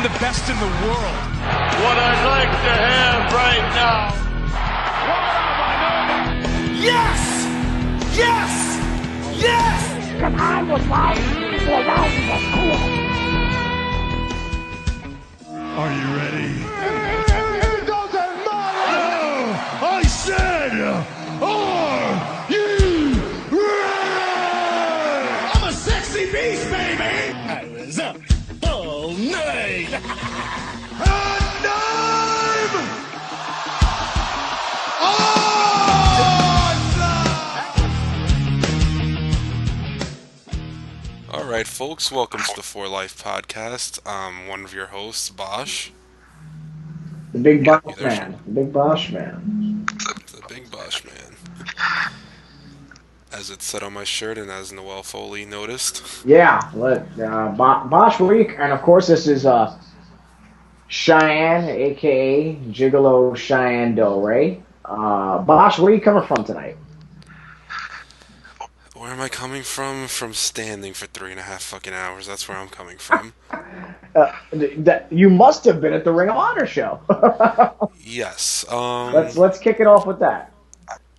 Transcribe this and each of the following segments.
I'm the best in the world. What I'd like to have right now. Yes! Yes! Yes! Because I was right when I was cool. Are you ready? It doesn't matter! I said, are you ready? I'm a sexy beast, baby! I was up all night. And I'm All right, folks, welcome to the For Life podcast. I'm one of your hosts, Bosch. The Big Bosch Man. The Big Bosch Man. The Big Bosch Man. As it said on my shirt and as Noel Foley noticed. Yeah, Bosch Week, and of course this is Cheyenne, aka Gigolo Cheyenne Del Rey. Bosch, where are you coming from tonight? Where am I coming from? From standing for 3.5 fucking hours. That's where I'm coming from. You must have been at the Ring of Honor show. Yes. Let's kick it off with that.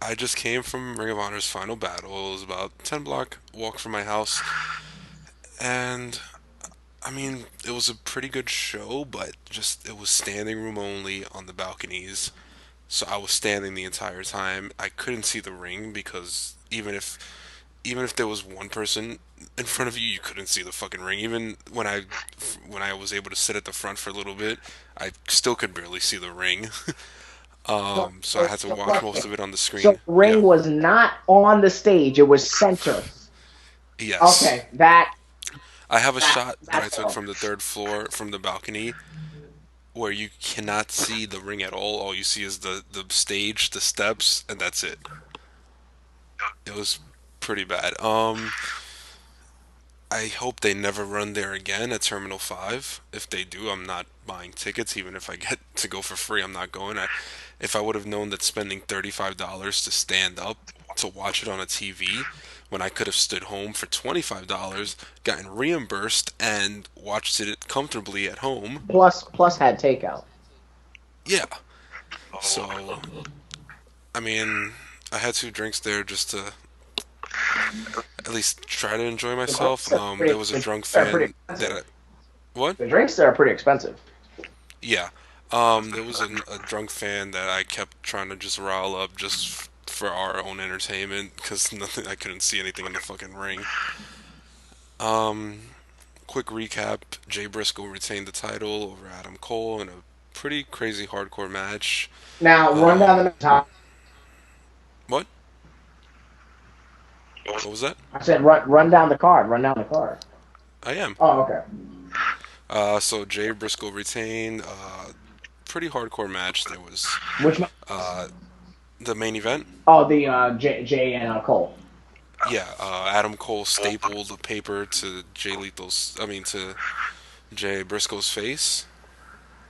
I just came from Ring of Honor's final battle. It was about 10-block walk from my house. And, I mean, it was a pretty good show, but just it was standing room only on the balconies. So I was standing the entire time. I couldn't see the ring because even if there was one person in front of you, you couldn't see the fucking ring. Even when I was able to sit at the front for a little bit, I still could barely see the ring. So I had to watch most of it on the screen. So the ring was not on the stage; it was center. Yes. Okay, I have a shot that I took from the third floor from the balcony, where you cannot see the ring at all. All you see is the stage, the steps, and that's it. It was pretty bad. I hope they never run there again at Terminal 5. If they do, I'm not buying tickets. Even if I get to go for free, I'm not going. If I would have known that spending $35 to stand up to watch it on a TV, when I could have stood home for $25, gotten reimbursed, and watched it comfortably at home. plus had takeout. Yeah. So, I mean, I had 2 drinks there just to at least try to enjoy myself. There was a drunk fan What? The drinks there are pretty expensive. Yeah. There was a drunk fan that I kept trying to just rile up just for our own entertainment because I couldn't see anything in the fucking ring. Quick recap: Jay Briscoe retained the title over Adam Cole in a pretty crazy hardcore match. Now run down the top. What? What was that? I said run down the card. Run down the card. I am. Oh, okay. So Jay Briscoe retained. Pretty hardcore match. There was Which? the main event. Oh, the Jay and Cole. Yeah, Adam Cole stapled the paper to Jay Briscoe's face.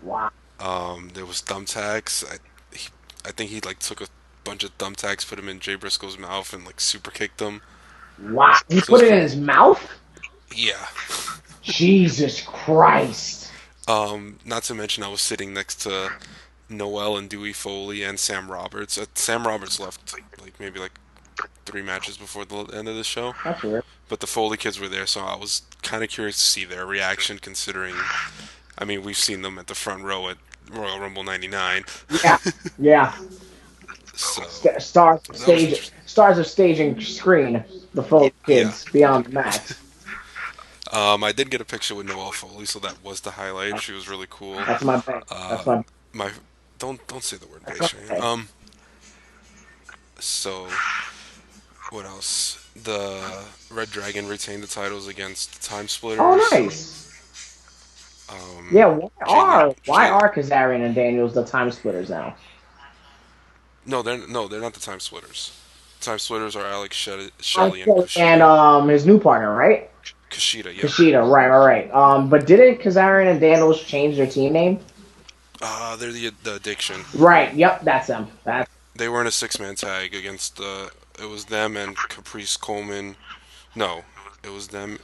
Wow. There was thumbtacks. I think he took a bunch of thumbtacks, put them in Jay Briscoe's mouth, and super kicked him. Wow. He put it in his mouth? Yeah. Jesus Christ. Not to mention I was sitting next to Noel and Dewey Foley and Sam Roberts. Sam Roberts left maybe 3 matches before the end of the show. That's weird. But the Foley kids were there, so I was kind of curious to see their reaction, considering, I mean, we've seen them at the front row at Royal Rumble 99. Yeah, yeah. So, Stars of staging screen the full kids beyond the match. I did get a picture with Noelle Foley, so that was the highlight. She was really cool. That's my thing. Don't say the word That's base. okay. So what else? The Red Dragon retained the titles against the Time Splitters. Oh, nice. Why are Kazarian and Daniels the Time Splitters now? No, they're not the Time Splitters. Time Splitters are Alex Shelley and Kushida. And his new partner, right? Kushida, yeah. Kushida, right. But didn't Kazarian and Daniels change their team name? They're the Addiction. Right. Yep, that's them. They were in a 6-man tag against it was them and Caprice Coleman. No, it was them.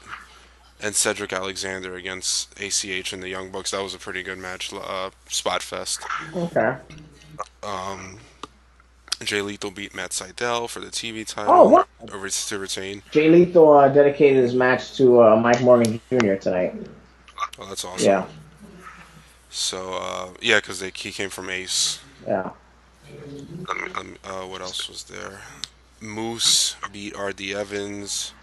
and Cedric Alexander against ACH and the Young Bucks. That was a pretty good match. Spot Fest. Okay. Jay Lethal beat Matt Sydal for the TV Oh, title what? to retain. Jay Lethal dedicated his match to Mike Morgan Jr. tonight. Oh, that's awesome. Yeah. So, yeah, because he came from Ace. Yeah. What else was there? Moose beat R.D. Evans.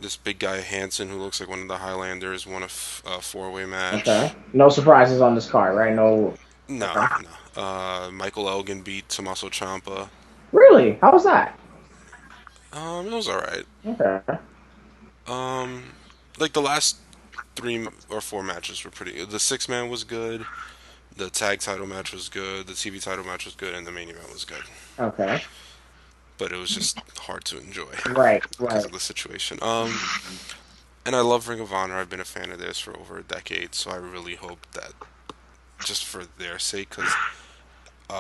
This big guy Hanson, who looks like one of the Highlanders, won a four-way match. Okay. No surprises on this card, right? No. No. Michael Elgin beat Tommaso Ciampa. Really? How was that? It was alright. Okay. Like the last 3 or 4 matches were pretty good. The 6-man was good. The tag title match was good. The TV title match was good, and the main event was good. Okay. But it was just hard to enjoy. Right. Because of the situation. And I love Ring of Honor. I've been a fan of theirs for over a decade, so I really hope that, just for their sake, because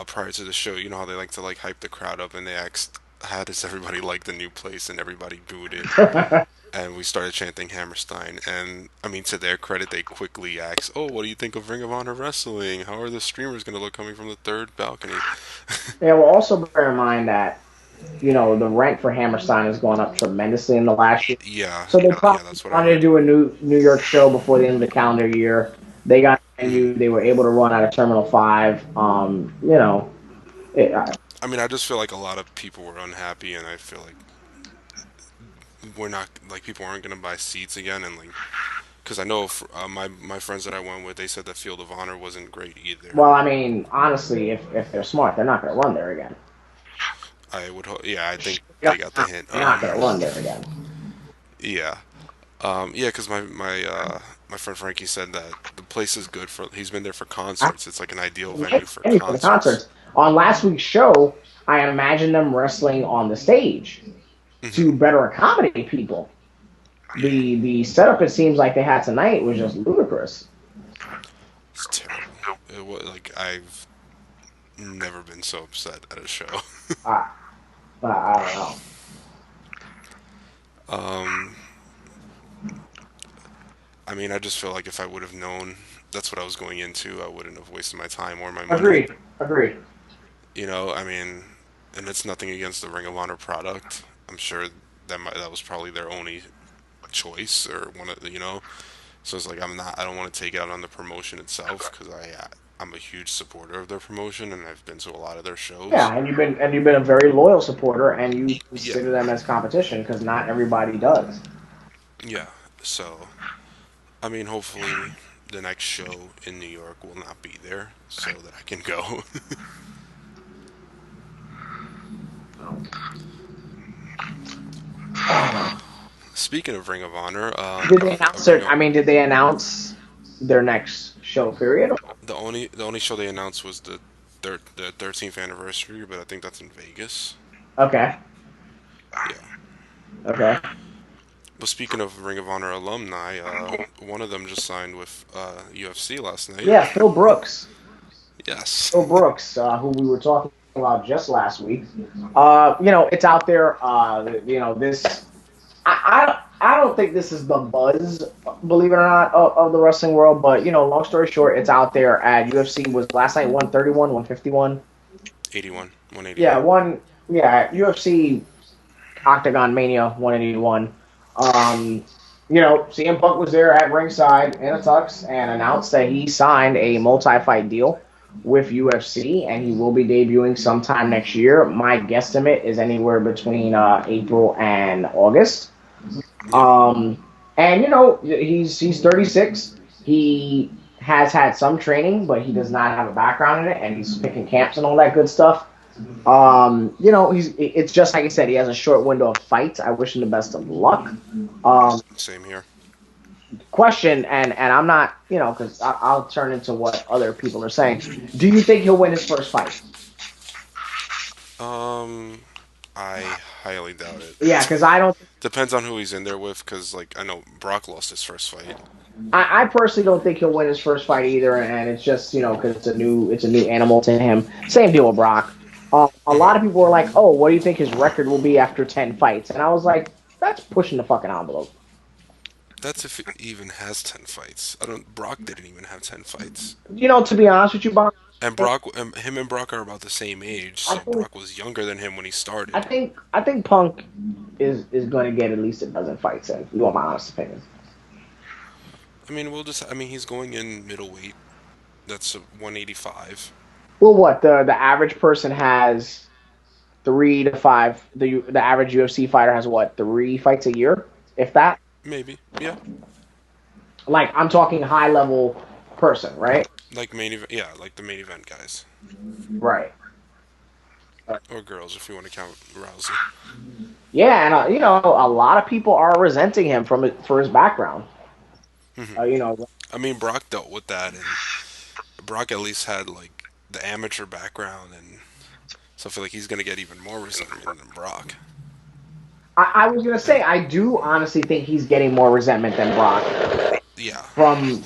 prior to the show, you know how they like to like hype the crowd up, and they asked, how does everybody like the new place, and everybody booed it. And we started chanting Hammerstein, and I mean, to their credit, they quickly asked, "Oh, what do you think of Ring of Honor Wrestling? How are the streamers going to look coming from the third balcony?" Yeah, well, also bear in mind that, you know, the rank for Hammerstein has gone up tremendously in the last year. Yeah. So they probably that's what I wanted to heard. do a New York show before the end of the calendar year. They got a venue. They were able to run out of Terminal 5. You know, I mean, I just feel like a lot of people were unhappy, and I feel like we're not, like, people aren't going to buy seats again, and like, because I know my friends that I went with, they said that Field of Honor wasn't great either. well, I mean, honestly, if they're smart, they're not going to run there again. I would hope. Yeah, I think they got the hint. They're not going to run there again. Yeah. Yeah, because my friend Frankie said that the place is good for. He's been there for concerts. It's like an ideal venue for Hey, concerts. the concerts. On last week's show, I imagine them wrestling on the stage to better accommodate people. The setup, it seems like they had tonight, was just ludicrous. It's terrible. It was like, I've never been so upset at a show. I don't know. I mean, I just feel like if I would have known that's what I was going into, I wouldn't have wasted my time or my money. Agreed. You know, I mean, and it's nothing against the Ring of Honor product. I'm sure that was probably their only choice, or one of the, you know. So it's like, I don't want to take it out on the promotion itself, because I'm a huge supporter of their promotion, and I've been to a lot of their shows. Yeah, and you've been a very loyal supporter, and you consider them as competition, because not everybody does. Yeah. So, I mean, hopefully the next show in New York will not be there, so that I can go. Speaking of Ring of Honor, Did they announce did they announce their next show period? the only show they announced was the 13th anniversary, but I think that's in Vegas. Okay. Yeah. Okay. But speaking of Ring of Honor alumni, one of them just signed with UFC last night. Yeah, Phil Brooks. Yes. Phil Brooks, who we were talking about just last week. You know, it's out there. You know, this. I don't think this is the buzz, believe it or not, of the wrestling world. But, you know, long story short, it's out there at UFC. Was last night 131, 151? 81, 181. Yeah, UFC Octagon Mania 181. You know, CM Punk was there at ringside in a tux and announced that he signed a multi-fight deal with UFC, and he will be debuting sometime next year. My guesstimate is anywhere between April and August. And you know, he's 36. He has had some training, but he does not have a background in it, and he's picking camps and all that good stuff. You know, it's just like I said, he has a short window of fights. I wish him the best of luck. Same here. Question, and I'm not, you know, because I'll turn into what other people are saying. Do you think he'll win his first fight? I highly doubt it. Yeah, because I don't. Depends on who he's in there with, because, like, I know Brock lost his first fight. I personally don't think he'll win his first fight either, and it's just, you know, because it's a new animal to him. Same deal with Brock. A lot of people were like, "Oh, what do you think his record will be after 10 fights?" And I was like, "That's pushing the fucking envelope." That's if he even has 10 fights. I don't. Brock didn't even have 10 fights. To be honest with you, Bob, And him and Brock are about the same age, I so think Brock was younger than him when he started. I think Punk is going to get at least a dozen fights in. You want my honest opinion? I mean, he's going in middleweight. That's a 185. Well, what the average person has 3 to 5. The average UFC fighter has what, 3 fights a year, if that. Maybe, yeah. Like, I'm talking high level person, right? Like main event, yeah, like the main event guys Right. or girls, if you want to count Rousey. Yeah, and a lot of people are resenting him for his background. I mean, Brock dealt with that, and Brock at least had like the amateur background, and so I feel like he's gonna get even more resentment than Brock. I was gonna say I do honestly think he's getting more resentment than Brock Yeah, from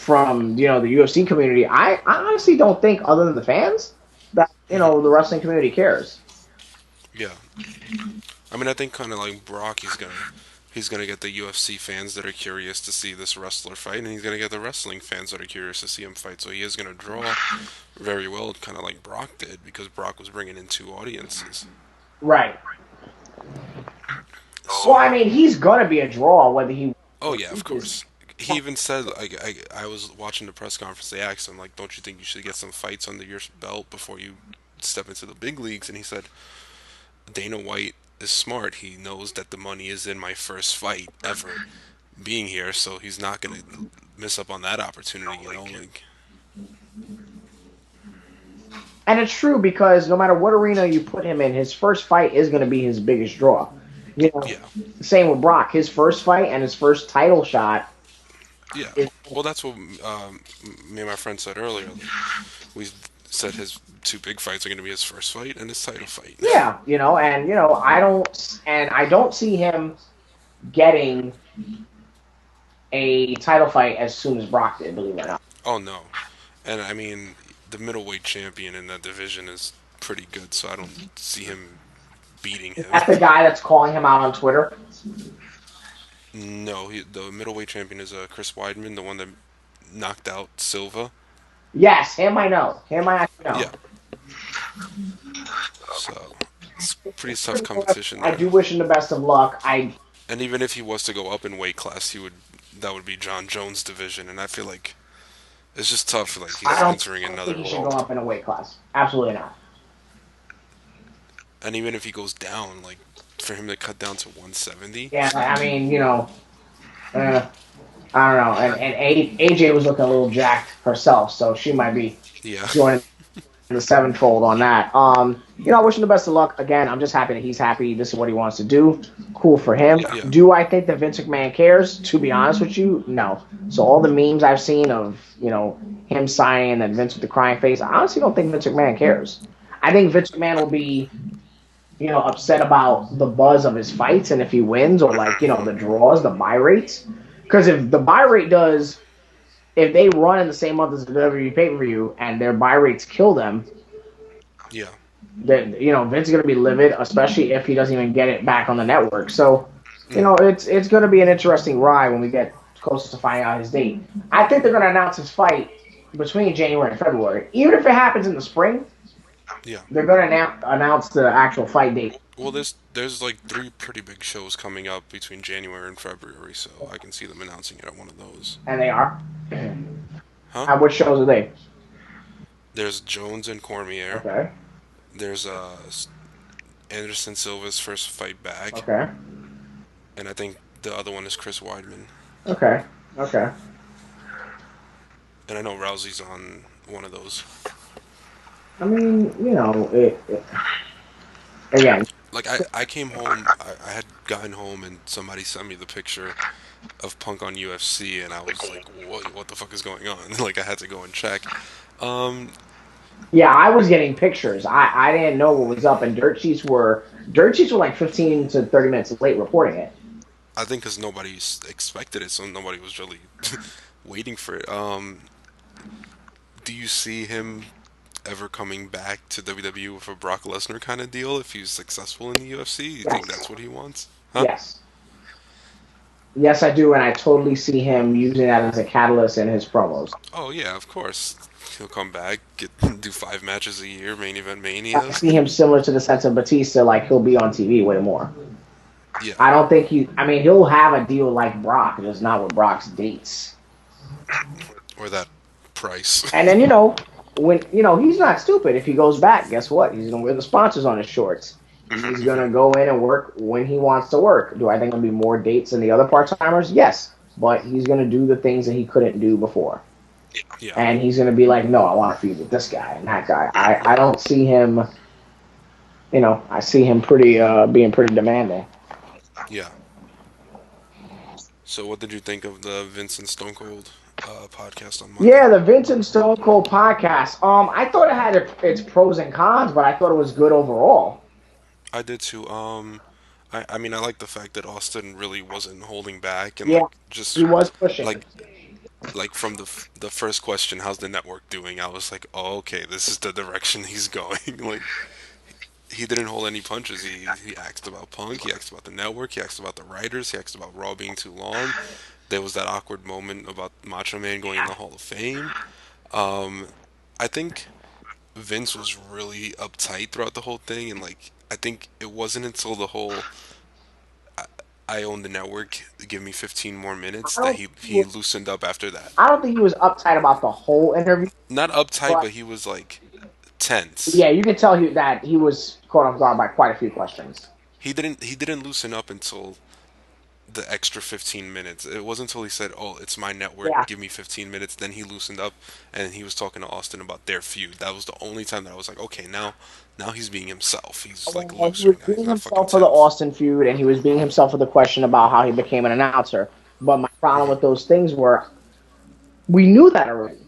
the UFC community. I honestly don't think, other than the fans, that the wrestling community cares. yeah. I mean, I think kind of like Brock, he's gonna get the UFC fans that are curious to see this wrestler fight, and he's gonna get the wrestling fans that are curious to see him fight. So he is gonna draw very well, kind of like Brock did, because Brock was bringing in two audiences. Right. Well, I mean, he's gonna be a draw whether he. Oh yeah, of course. He even said, like, I was watching the press conference. They asked him, like, don't you think you should get some fights under your belt before you step into the big leagues? And he said, Dana White is smart. He knows that the money is in my first fight ever being here, so he's not gonna miss up on that opportunity. Like. And it's true, because no matter what arena you put him in, his first fight is going to be his biggest draw. Yeah. Same with Brock. His first fight and his first title shot. Yeah. Well, that's what me and my friend said earlier. We said his two big fights are going to be his first fight and his title fight. Yeah, I don't see him getting a title fight as soon as Brock did, believe it or not. Oh no, and I mean the middleweight champion in that division is pretty good, so I don't see him beating him. That's the guy that's calling him out on Twitter. No, the middleweight champion is Chris Weidman, the one that knocked out Silva. Yes, him I know. Him I actually know. Yeah. So it's pretty tough competition there. I do wish him the best of luck. And even if he was to go up in weight class, that would be John Jones' division, and I feel like it's just tough. Like he's entering another he should go world. up in a weight class. Absolutely not. And even if he goes down, like for him to cut down to 170. Yeah, I mean, I don't know. And AJ was looking a little jacked herself, so she might be joining the sevenfold on that. I wish him the best of luck. Again, I'm just happy that he's happy. This is what he wants to do. Cool for him. Yeah. Do I think that Vince McMahon cares? To be honest with you, no. So all the memes I've seen of, him signing and Vince with the crying face, I honestly don't think Vince McMahon cares. I think Vince McMahon will be, upset about the buzz of his fights and if he wins, or the draws, the buy rates. Because if the buy rate if they run in the same month as the WWE pay-per-view and their buy rates kill them, Yeah. then Vince is going to be livid, especially if he doesn't even get it back on the network. So, it's going to be an interesting ride when we get closer to finding out his date. I think they're going to announce his fight between January and February. Even if it happens in the spring, Yeah. they're going to announce the actual fight date. Well, there's like 3 pretty big shows coming up between January and February, so I can see them announcing it at one of those. And they are. Huh? And which shows are they? There's Jones and Cormier. Okay. There's Anderson Silva's first fight back. Okay. And I think the other one is Chris Weidman. Okay. And I know Rousey's on one of those. I mean, again. Like, I came home, I had gotten home and somebody sent me the picture of Punk on UFC, and I was like, what the fuck is going on? Like, I had to go and check. Yeah, I was getting pictures. I didn't know what was up, and Dirt Sheets were like 15 to 30 minutes late reporting it. I think because nobody expected it, so nobody was really waiting for it. Do you see him ever coming back to WWE with a Brock Lesnar kind of deal if he's successful in the UFC? You think that's what he wants? Huh? Yes. Yes, I do, and I totally see him using that as a catalyst in his promos. Oh yeah, of course. He'll come back, do 5 matches a year, main event I manias. see him similar to the sense of Batista, like he'll be on TV way more. Yeah, I don't think I mean, he'll have a deal like Brock, just not with Brock's dates. or that price. And then, when, he's not stupid. If he goes back, guess what? He's going to wear the sponsors on his shorts. He's going to go in and work when he wants to work. Do I think there'll be more dates than the other part-timers? Yes. But he's going to do the things that he couldn't do before. Yeah, And he's going to be like, no, I want to feud with this guy and that guy. I don't see him, I see him being pretty demanding. yeah. So what did you think of the Vincent Stone Cold podcast on Monday? Yeah, the Vincent Stone Cold podcast. I thought it had its pros and cons, but I thought it was good overall. I did too. I mean, I like the fact that Austin really wasn't holding back and Yeah, like just he was pushing. like from the first question, how's the network doing? I was like, oh, okay, this is the direction he's going. Like, he didn't hold any punches. He asked about Punk. He asked about the network. He asked about the writers. He asked about Raw being too long. There was that awkward moment about Macho Man going in the Hall of Fame. I think Vince was really uptight throughout the whole thing, and like I think it wasn't until the whole I own the network, give me 15 more minutes that he loosened up after that. I don't think he was uptight about the whole interview. Not uptight, but he was like tense. Yeah, you can tell that he was caught off guard by quite a few questions. He didn't loosen up until the extra 15 minutes. It wasn't until he said, "Oh, it's my network. Yeah. Give me 15 minutes." Then he loosened up, and he was talking to Austin about their feud. That was the only time that I was like, "Okay, now he's being himself. He's like Well, loose he was right now. He's being not himself fucking for the tense." Austin feud, and he was being himself for the question about how he became an announcer. But my problem with those things were, we knew that already.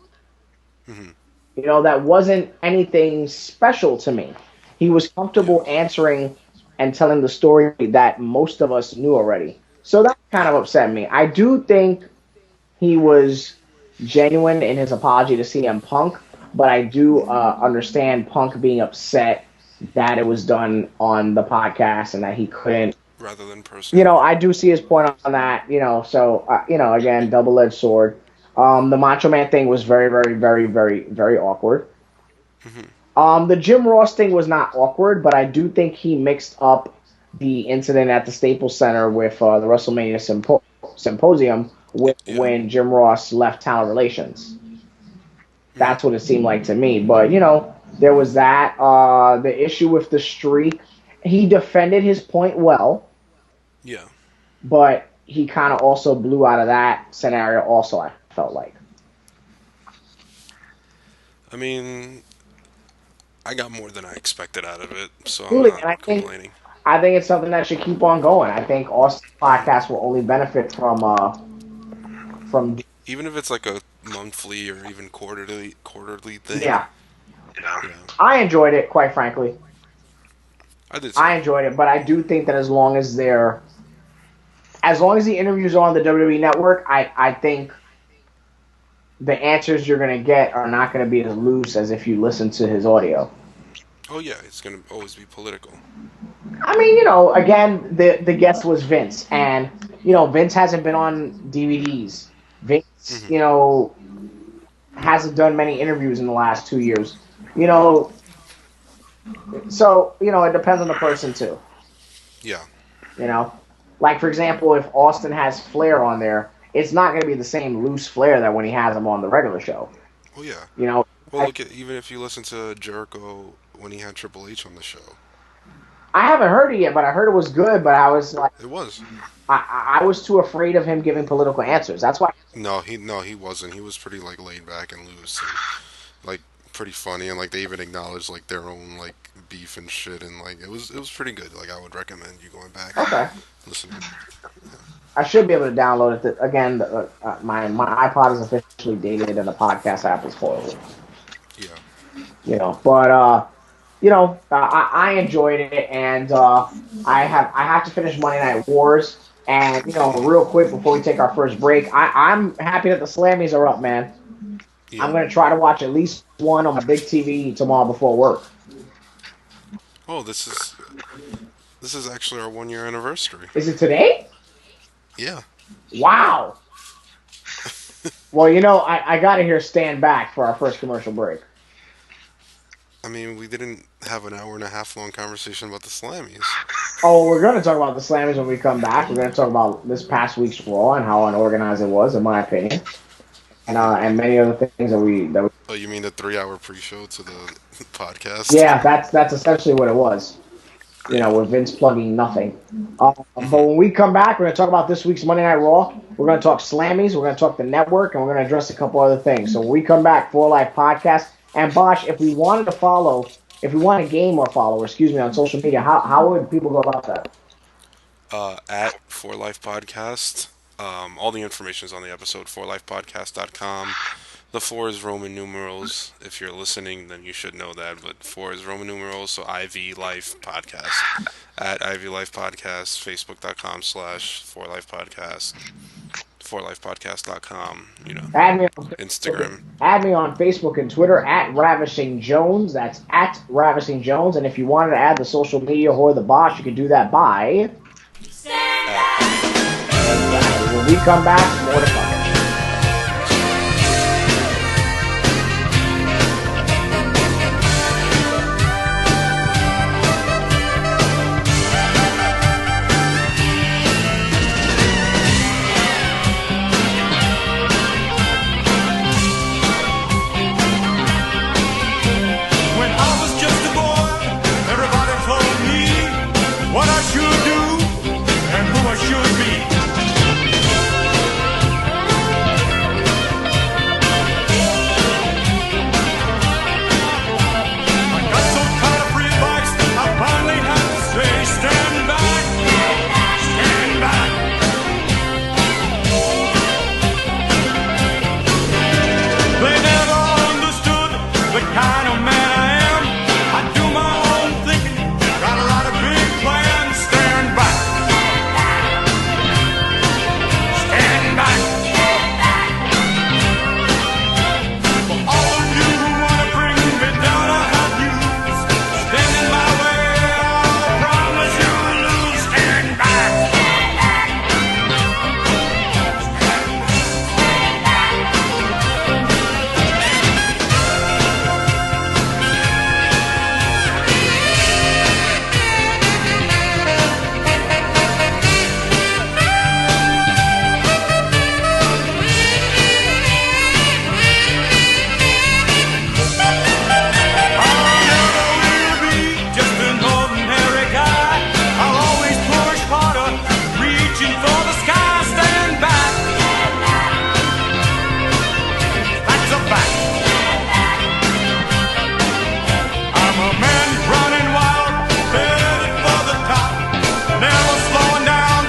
That wasn't anything special to me. He was comfortable answering and telling the story that most of us knew already. So that kind of upset me. I do think he was genuine in his apology to CM Punk, but I do understand Punk being upset that it was done on the podcast and that he couldn't. Rather than personal. I do see his point on that. So again, double-edged sword. The Macho Man thing was very, very, very, very, very awkward. The Jim Ross thing was not awkward, but I do think he mixed up the incident at the Staples Center with the WrestleMania Symposium when Jim Ross left Talent Relations. That's what it seemed like to me. But, there was that. The issue with the streak, he defended his point well. Yeah. But he kind of also blew out of that scenario also, I felt like. I mean, I got more than I expected out of it, so Really, I'm and I not think- complaining. I think it's something that should keep on going. I think Austin's podcast will only benefit from Even if it's like a monthly or even quarterly thing. yeah. Yeah. I enjoyed it, quite frankly. I did. Too. I enjoyed it, but I do think that as long as the interviews are on the WWE Network, I think the answers you're going to get are not going to be as loose as if you listen to his audio. Oh yeah, it's gonna always be political. I mean, again, the guest was Vince, and Vince hasn't been on DVDs. Vince, hasn't done many interviews in the last 2 years. So it depends on the person too. Yeah. Like for example, if Austin has Flair on there, it's not going to be the same loose Flair that when he has him on the regular show. Oh yeah. Well, Well, look at even if you listen to Jericho when he had Triple H on the show. I haven't heard it yet, but I heard it was good. But I was like, It was. I was too afraid of him giving political answers. That's why. No, he wasn't. He was pretty like laid back and loose, and like pretty funny, and like they even acknowledged like their own like beef and shit, and like it was pretty good. Like I would recommend you going back. Okay. And listening. I should be able to download it. Again, my iPod is officially dated, and the podcast app is horrible. Yeah. But I enjoyed it, and I have to finish Monday Night Wars. And real quick before we take our first break, I'm happy that the Slammies are up, man. Yeah. I'm gonna try to watch at least one on my big TV tomorrow before work. Oh, this is actually our 1 year anniversary. Is it today? Yeah. Wow. Well, you know, I got to hear Stand Back for our first commercial break. I mean, we didn't have an hour and a half long conversation about the Slammies. Oh, we're going to talk about the Slammies when we come back. We're going to talk about this past week's Raw and how unorganized it was, in my opinion, and many other things that we. Oh, you mean the 3 hour pre-show to the podcast? Yeah, that's essentially what it was. You know, Yeah. with Vince plugging nothing. But Mhm. when we come back, we're going to talk about this week's Monday Night Raw. We're going to talk Slammies. We're going to talk the network, and we're going to address a couple other things. So when we come back, For Life Podcast. And Bosh, if we wanted to follow, if we want to gain more followers, on social media, how would people go about that? At For Life Podcast. All the information is on the episode, forlifepodcast.com. The 4 is Roman numerals. If you're listening, then you should know that. But 4 is Roman numerals, so IV Life Podcast. At IV Life Podcast, facebook.com/4lifepodcast, forlifepodcast.com, Add me on Instagram. Add me on Facebook and Twitter at Ravishing Jones. That's at Ravishing Jones. And if you wanted to add the social media or the Bosh, you can do that by. When we come back, more to come. When I was just a boy, everybody told me what I should do and who I should be. I got so tired of free advice, I finally had to say, stand back, stand back. They never understood the kind of man I am. I do my own thinking, got a lot of big plans. Stand back, stand back. For all of you who wanna bring me down, I have you. Stand in my way, I'll promise you'll lose. Stand back. I'll never will be just an ordinary guy. I'll always push harder, reaching for the sky. Stand back. That's a fact. I'm a man running wild, headed for the top. Never slowing down,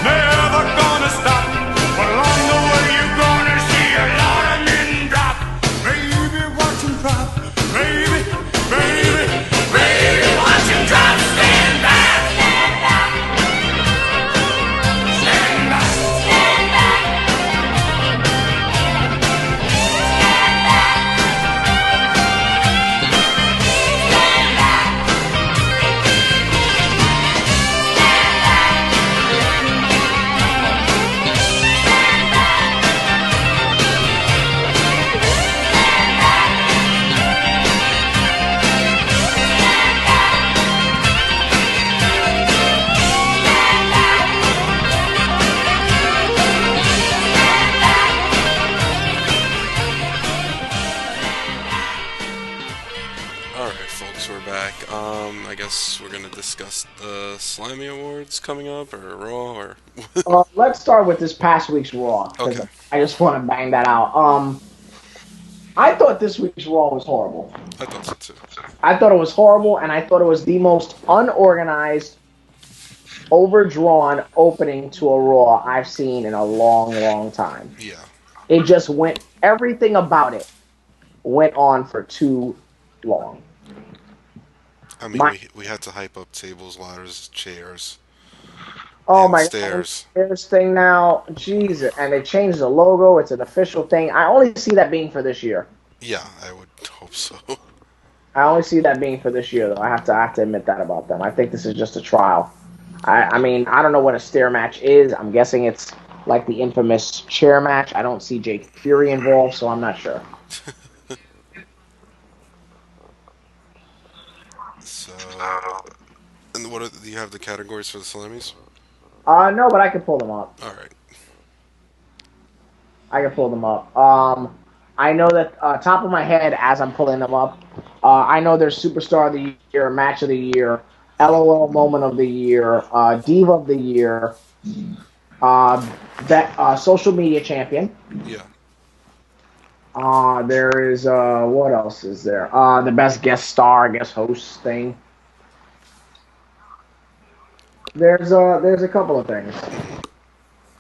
never gonna stop. But along the way you're gonna see a lot of men drop. Baby, watch 'em drop. Baby, baby, baby, watch 'em drop. Stand back. Stand back. Stand back. Stand back. Alright, folks, we're back. I guess we're gonna discuss the Slammy Awards coming up, or Raw, or... Let's start with this past week's Raw, because Okay. I just want to bang that out. I thought this week's Raw was horrible. I thought so too. I thought it was horrible, and I thought it was the most unorganized, overdrawn opening to a Raw I've seen in a long, long time. Yeah. It just went, everything about it went on for too long. I mean, My- we had to hype up tables, ladders, chairs, Oh and my stairs. God, this thing now, Jesus. And they changed the logo, it's an official thing. I only see that being for this year. Yeah, I would hope so. I only see that being for this year, though. I have to admit that about them. I think this is just a trial. I mean, I don't know what a stair match is. I'm guessing it's like the infamous chair match. I don't see Jake Fury involved, so I'm not sure. So, and do you have the categories for the Slammies? No, but I can pull them up. All right. I can pull them up. I know that top of my head as I'm pulling them up. I know there's Superstar of the Year, Match of the Year, LOL Moment of the Year, Diva of the Year, Social Media Champion. Yeah. There is what else is there? The Best Guest Star, Guest Host thing. There's a couple of things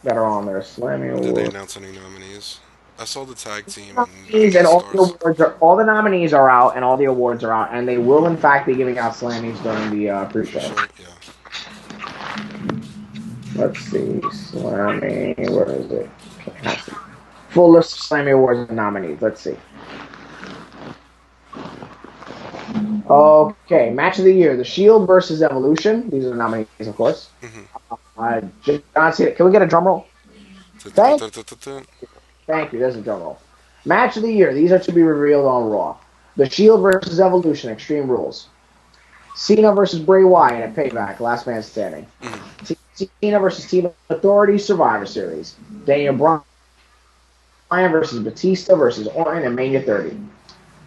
that are on there. Slammy Awards. Did they announce any nominees? I saw the tag team Nominees and all the stars. awards all the nominees are out and all the awards are out, and they will in fact be giving out Slammies during the pre-show. Sure, yeah. Let's see, Slammy, where is it? Full list of Slammy Awards nominees. Let's see. Okay, Match of the Year: The Shield versus Evolution. These are the nominees, of course. John Cena. Can we get a drum roll? Thank you. There's a drum roll. Match of the Year. These are to be revealed on Raw. The Shield versus Evolution. Extreme Rules. Cena versus Bray Wyatt at Payback. Last Man Standing. Cena versus Team Authority. Survivor Series. Daniel Bryan versus Batista versus Orton at Mania 30.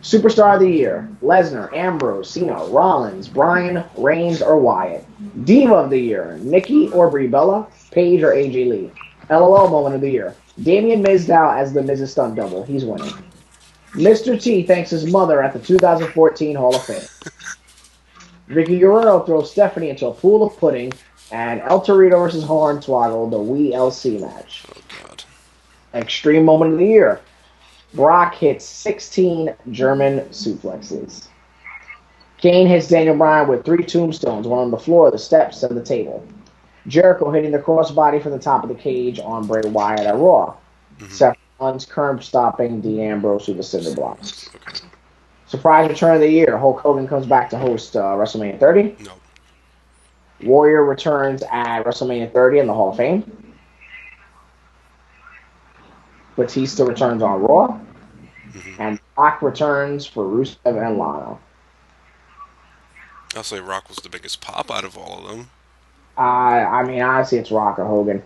Superstar of the Year: Lesnar, Ambrose, Cena, Rollins, Bryan, Reigns, or Wyatt. Diva of the Year: Nikki or Brie Bella, Paige or AJ Lee. LOL Moment of the Year: Damien Mizdow as the Miz's stunt double. He's winning. Mr. T thanks his mother at the 2014 Hall of Fame. Vicky Guerrero throws Stephanie into a pool of pudding, and El Torito versus Hornswoggle, the WeLC match. Oh, God. Extreme Moment of the Year: Brock hits 16 German suplexes. Kane hits Daniel Bryan with 3 tombstones, one on the floor, the steps, and the table. Jericho hitting the crossbody from the top of the cage on Bray Wyatt at Raw. Seth Rollins curb stopping Dean Ambrose with the cinder blocks. Okay. Surprise return of the year: Hulk Hogan comes back to host WrestleMania 30. No. Warrior returns at WrestleMania 30 in the Hall of Fame. Batista returns on Raw. And Rock returns for Rusev and Lana. I'll say Rock was the biggest pop out of all of them. I mean, honestly, it's Rock or Hogan.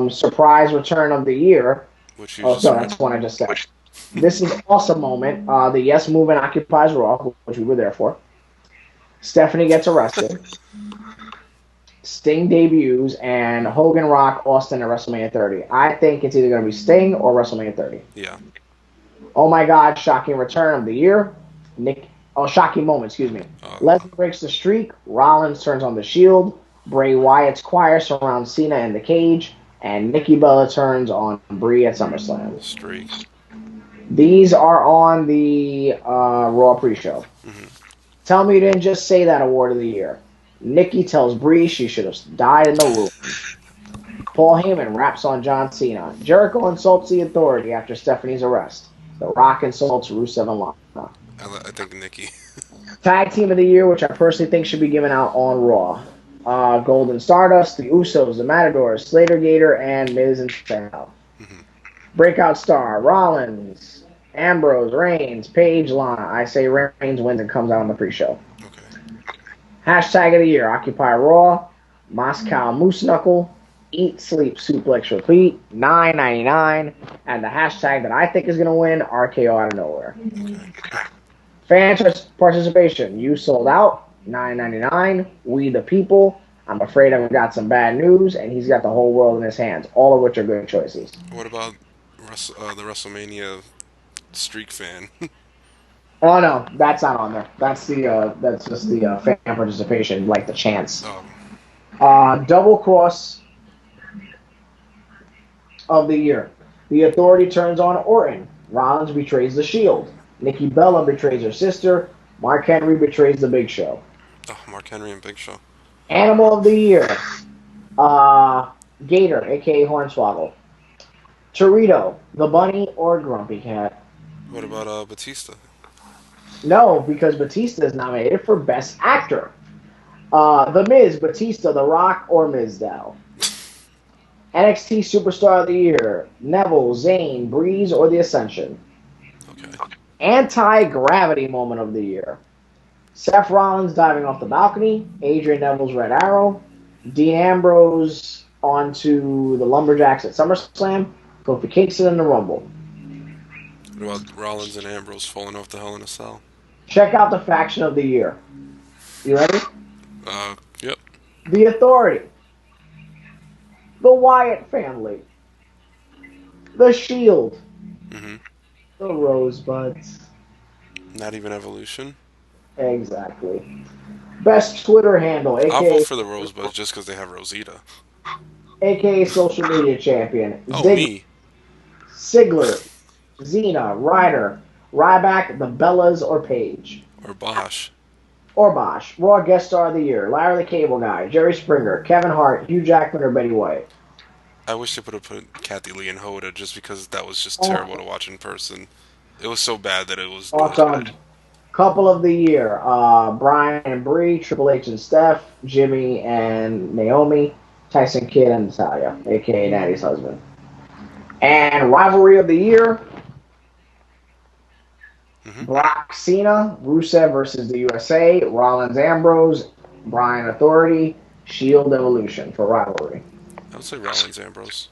Surprise return of the year. Which you Oh, just no, that's one I just said. This is awesome moment. The Yes Movement occupies Raw, which we were there for. Stephanie gets arrested. Sting debuts, and Hogan, Rock, Austin at WrestleMania 30. I think it's either going to be Sting or WrestleMania 30. Yeah. Oh my God, shocking return of the year. Shocking moment, excuse me. Lesnar breaks the streak. Rollins turns on the Shield. Bray Wyatt's choir surrounds Cena in the cage. And Nikki Bella turns on Brie at SummerSlam. Streak. These are on the Raw pre-show. Tell me you didn't just say that award of the year. Nikki tells Brie she should have died in the womb. Paul Heyman raps on John Cena. Jericho insults the Authority after Stephanie's arrest. The Rock insults Rusev and Lana. I think Nikki. Tag Team of the Year, which I personally think should be given out on Raw. Golden Stardust, the Usos, the Matadors, Slater Gator, and Miz and Sal. Breakout Star: Rollins, Ambrose, Reigns, Paige, Lana. I say Reigns wins and comes out on the pre-show. Okay. Hashtag of the Year: Occupy Raw, Moscow Moose Knuckle, Eat, Sleep, Suplex, Repeat, $9.99, and the hashtag that I think is going to win, RKO out of nowhere. Fan participation: You sold out, $9.99. We the people. I'm afraid I've got some bad news, and he's got the whole world in his hands, all of which are good choices. What about the WrestleMania streak fan? Oh no, that's not on there. That's just the fan participation, like the chants. Double cross of the year: The Authority turns on Orton. Rollins betrays the Shield. Nikki Bella betrays her sister. Mark Henry betrays the Big Show. Oh, Mark Henry and Big Show. Animal of the Year: Gator, aka Hornswoggle. Torito, the Bunny, or Grumpy Cat. What about Batista? No, because Batista is nominated for Best Actor. The Miz, Batista, The Rock, or Mizdow. NXT Superstar of the Year: Neville, Zayn, Breeze, or The Ascension. Okay. Anti-gravity moment of the year: Seth Rollins diving off the balcony, Adrian Neville's Red Arrow, Dean Ambrose onto the Lumberjacks at SummerSlam, Kofi Kingston in the Rumble. What about Rollins and Ambrose falling off the Hell in a Cell? Check out the faction of the year. You ready? Yep. The Authority, the Wyatt family, the Shield, Mm-hmm. the Rosebuds. Not even Evolution. Exactly. Best Twitter handle, I'll aka vote for the Rosebuds just because they have Rosita. social media champion, Oh, me. Ziggler, Xena, Ryder, Ryback, the Bellas, or Paige. Or Bosch. Or Bosch. Raw guest star of the year: Larry the Cable Guy, Jerry Springer, Kevin Hart, Hugh Jackman, or Betty White. I wish they would have put Kathy Lee and Hoda just because that was just terrible to watch in person. It was so bad that it was good. Awesome. Couple of the year: Brian and Bree, Triple H and Steph, Jimmy and Naomi, Tyson Kidd and Natalia, aka Natty's husband. And rivalry of the year: Brock Cena, Rusev versus the USA, Rollins Ambrose, Bryan Authority, Shield Evolution for rivalry. I would say Rollins Ambrose.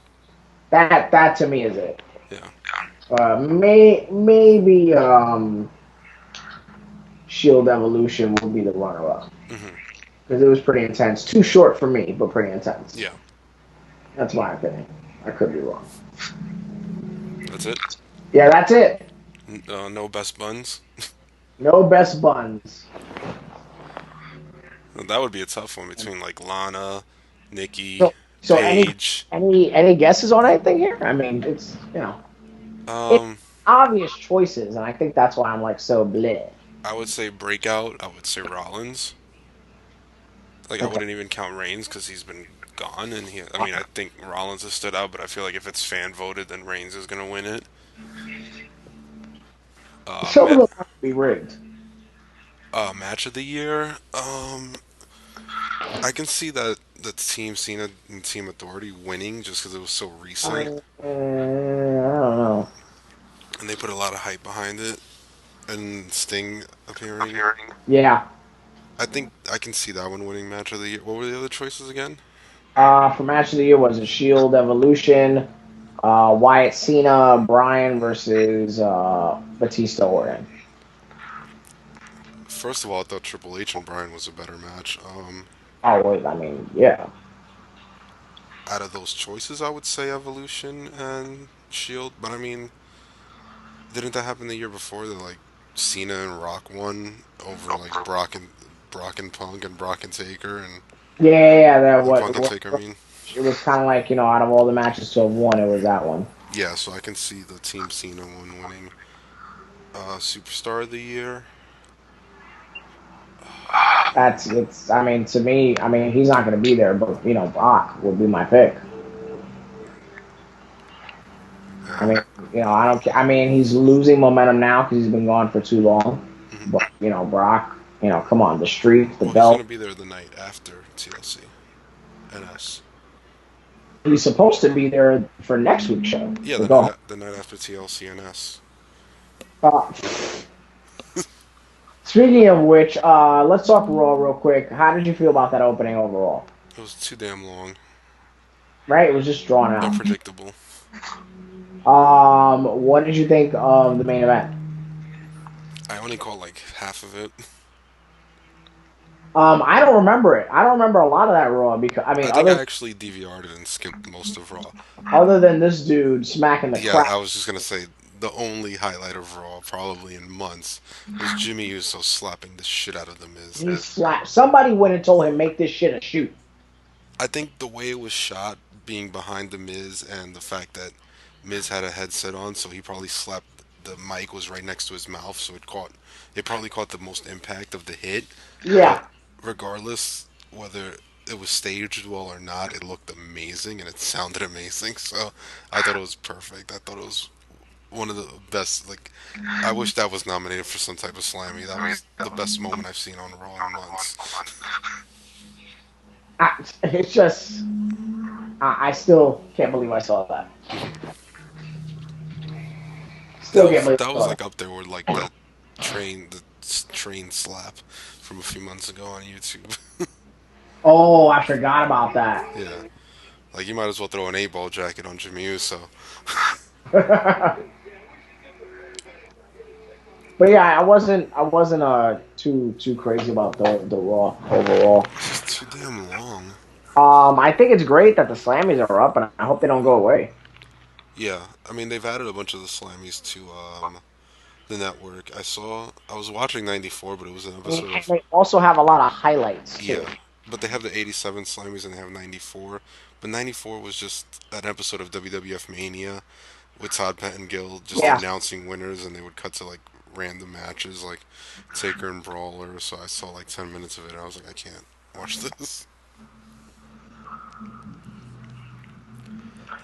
That to me is it. Yeah. Maybe Shield Evolution will be the runner-up because it was pretty intense. Too short for me, but pretty intense. Yeah. That's my opinion. I could be wrong. That's it. Yeah, that's it. No best buns. No best buns. That would be a tough one between like Lana, Nikki, So Paige. any guesses on anything here? I mean, it's it's obvious choices, and I think that's why I'm like so bleh. I would say Breakout. I would say Rollins. Like I wouldn't even count Reigns because he's been gone, and I think Rollins has stood out, but I feel like if it's fan voted, then Reigns is gonna win it. Some of them have to be rigged. Match of the year. I can see that the Team Cena and Team Authority winning just because it was so recent, I don't know. and they put a lot of hype behind it, and Sting appearing. Yeah. I think I can see that one winning Match of the year. What were the other choices again? For match of the year was a Shield Evolution, Wyatt Cena, Bryan versus Batista Orton. First of all, I thought Triple H and Bryan was a better match. Oh wait, I mean, yeah. Out of those choices, I would say Evolution and Shield. But I mean, didn't that happen the year before? That like Cena and Rock won over like Brock and Punk and Brock and Taker and That Punk and Taker. I mean, it was kind of like out of all the matches to have won, it was that one. yeah. So I can see the Team Cena one winning. Superstar of the year. I mean, to me, he's not going to be there, but Brock would be my pick. I mean, I don't. I mean, he's losing momentum now because he's been gone for too long. But Brock, come on, the streak, the He's belt. gonna be there the night after TLC, NS. He's supposed to be there for next week's show. Yeah, So the night after TLC NS. Speaking of which, let's talk Raw real quick. How did you feel about that opening overall? It was too damn long. Right, it was just drawn out. Unpredictable. What did you think of the main event? I only caught like half of it. I don't remember it. I don't remember a lot of that Raw because I think I actually DVR'd it and skipped most of Raw. Other than this dude smacking the crap. I was just gonna say the only highlight of Raw, probably in months, was Jimmy Uso slapping the shit out of the Miz. He slapped. Somebody went and told him, make this shit a shoot. I think the way it was shot, being behind the Miz, and the fact that Miz had a headset on, so he probably slapped. The mic was right next to his mouth, so it probably caught the most impact of the hit. Yeah. But regardless whether it was staged well or not, it looked amazing and it sounded amazing. So I thought it was perfect. I thought it was one of the best. Like, I wish that was nominated for some type of Slammy. That was the best moment I've seen on Raw in months. It's just I still can't believe I saw that. That Still can't was believe that I was saw like that. up there with like train slap from a few months ago on YouTube. Oh, I forgot about that. Yeah, like you might as well throw an 8-ball jacket on Jimmy Uso. But yeah, I wasn't too crazy about the Raw overall. It's just too damn long. I think it's great that the Slammies are up, and I hope they don't go away. Yeah, I mean they've added a bunch of the Slammies to the network. I was watching '94, but it was an And episode of they also have a lot of highlights too. yeah. But they have the '87 Slammies and they have '94. But '94 was just an episode of WWF Mania with Todd Pettengill just Yeah. announcing winners, and they would cut to like random matches like Taker and Brawler. So I saw like 10 minutes of it, and I was like, I can't watch this.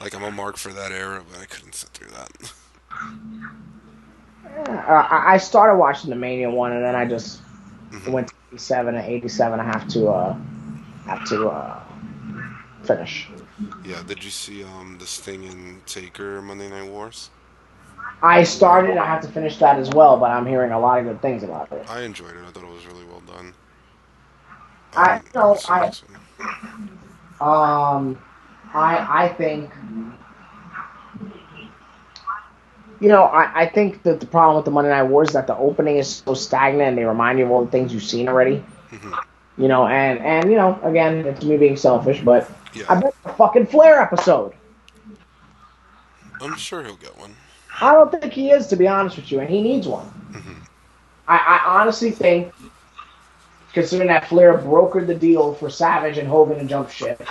Like I'm a mark for that era, but I couldn't sit through that. I started watching the Mania one, and then I just Mhm. went to 87 and 87. I have to finish. Yeah, did you see the Sting and Taker Monday Night Wars? I started. I have to finish that as well, but I'm hearing a lot of good things about it. I enjoyed it. I thought it was really well done. I know. So next one. I think. I think that the problem with the Monday Night Wars is that the opening is so stagnant and they remind you of all the things you've seen already. Mhm. And again, it's me being selfish, but Yeah, I bet the fucking Flair episode. I'm sure he'll get one. I don't think he is, to be honest with you, and he needs one. Mhm. I honestly think, considering that Flair brokered the deal for Savage and Hogan to jump ship,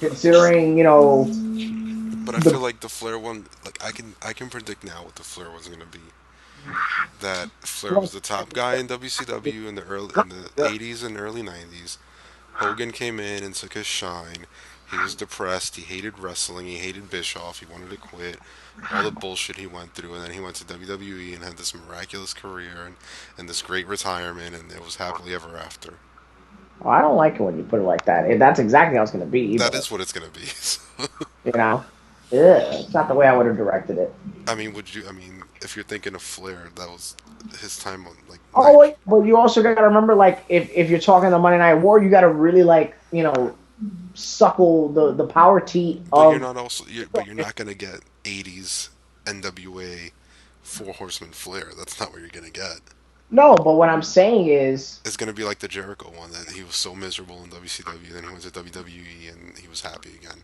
considering, But I The- feel like the Flair one, like I can predict now what the Flair one's gonna be. That Flair was the top guy in WCW in the 80s and early 90s. Hogan came in and took his shine. He was depressed. He hated wrestling. He hated Bischoff. He wanted to quit. All the bullshit he went through, and then he went to WWE and had this miraculous career and this great retirement, and it was happily ever after. I don't like it when you put it like that. That's exactly how it's going to be. That but, is what it's gonna be. you know, it's not the way I would have directed it. I mean, if you're thinking of Flair, that was his time on like. Oh, wait, but you also got to remember, like, if you're talking the Monday Night War, you got to really, like, suckle the power teat But of. you're not gonna get '80s NWA Four Horsemen Flair. That's not what you're gonna get. No, but what I'm saying is, It's gonna be like the Jericho one that he was so miserable in WCW, then he went to WWE and he was happy again.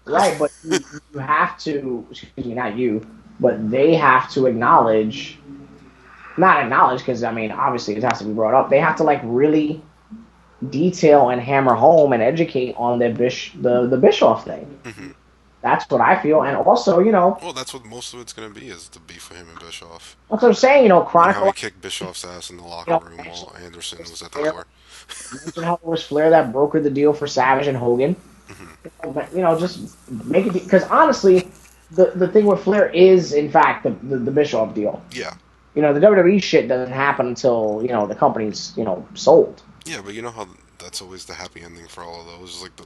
right, but you have to, excuse me, not you, but they have to acknowledge, not acknowledge, because, I mean, obviously it has to be brought up. They have to, like, really detail and hammer home and educate on the Bischoff thing. Mhm. That's what I feel. And also, Well, that's what most of it's gonna be is the beef for him and Bischoff. that's what I'm saying, And how Chronicle. he kicked Bischoff's ass in the locker room while Anderson was at the door. Mention how it was Flair that brokered the deal for Savage and Hogan. But, just make it, because honestly, the thing with Flair is, in fact, the Bischoff deal. Yeah, The WWE shit doesn't happen until, the company's, sold. yeah, but you know how that's always the happy ending for all of those. It's like the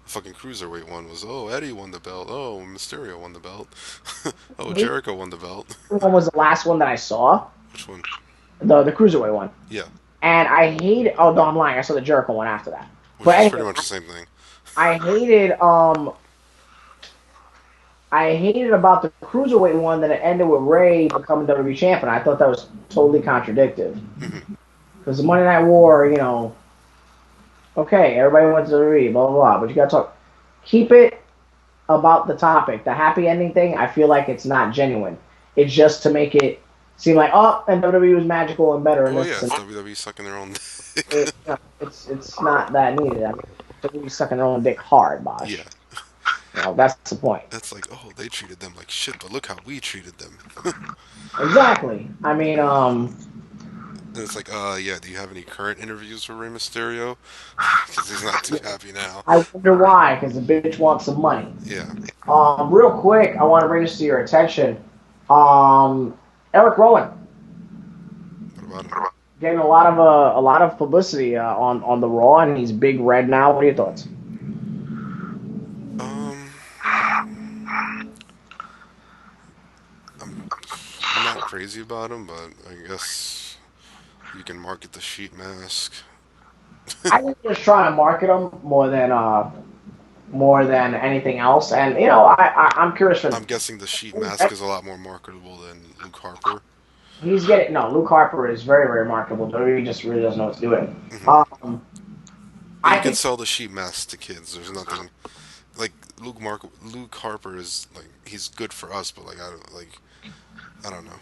fucking cruiserweight one was, oh, Eddie won the belt, oh, Mysterio won the belt, oh, Jericho won the belt. One was the last one that I saw, Which one? the Cruiserweight one. Yeah, And I hated, oh, no, I'm lying, I saw the Jericho one after that. which But is anyway, pretty much the same thing. I hated about the Cruiserweight one that it ended with Ray becoming WWE champion. I thought that was totally contradictory. Because the Monday Night War, okay, everybody went to WWE, blah, blah, blah. But you got to keep it about the topic. The happy ending thing, I feel like it's not genuine. It's just to make it seem like, oh, and WWE was magical and better. Oh And yeah, this, it's and WWE sucking their own dick. it's not that needed. I mean, WWE sucking their own dick hard, Bosh. Yeah, That's the point. that's like, oh, they treated them like shit, but look how we treated them. Exactly. I mean, And it's like, yeah, do you have any current interviews for Rey Mysterio? Because he's not too happy now. I wonder why, because the bitch wants some money. Yeah. Real quick, I want to bring this to your attention. Eric Rowan What about him? getting a lot of publicity on the Raw, and he's big red now. What are your thoughts? crazy about him, but I guess you can market the sheet mask. I think they're just trying to market him more than anything else. And I'm curious for I'm guessing the sheet mask is a lot more marketable than Luke Harper. he's getting no. Luke Harper is very very marketable. WWE just really doesn't know what to do with him. But I you can think sell the sheet mask to kids. There's nothing like Luke Harper is like he's good for us, but I don't know.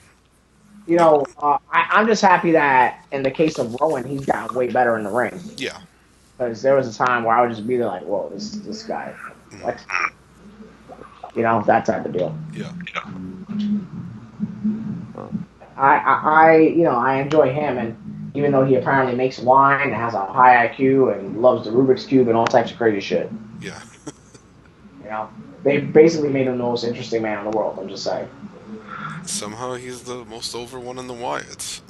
I'm just happy that in the case of Rowan, he's gotten way better in the ring. Yeah. Because there was a time where I would just be there like, whoa, this guy, what? That type of deal. Yeah. I enjoy him, and even though he apparently makes wine and has a high IQ and loves the Rubik's Cube and all types of crazy shit, Yeah. they basically made him the most interesting man in the world. I'm just saying. Somehow he's the most over one in the Wyatts.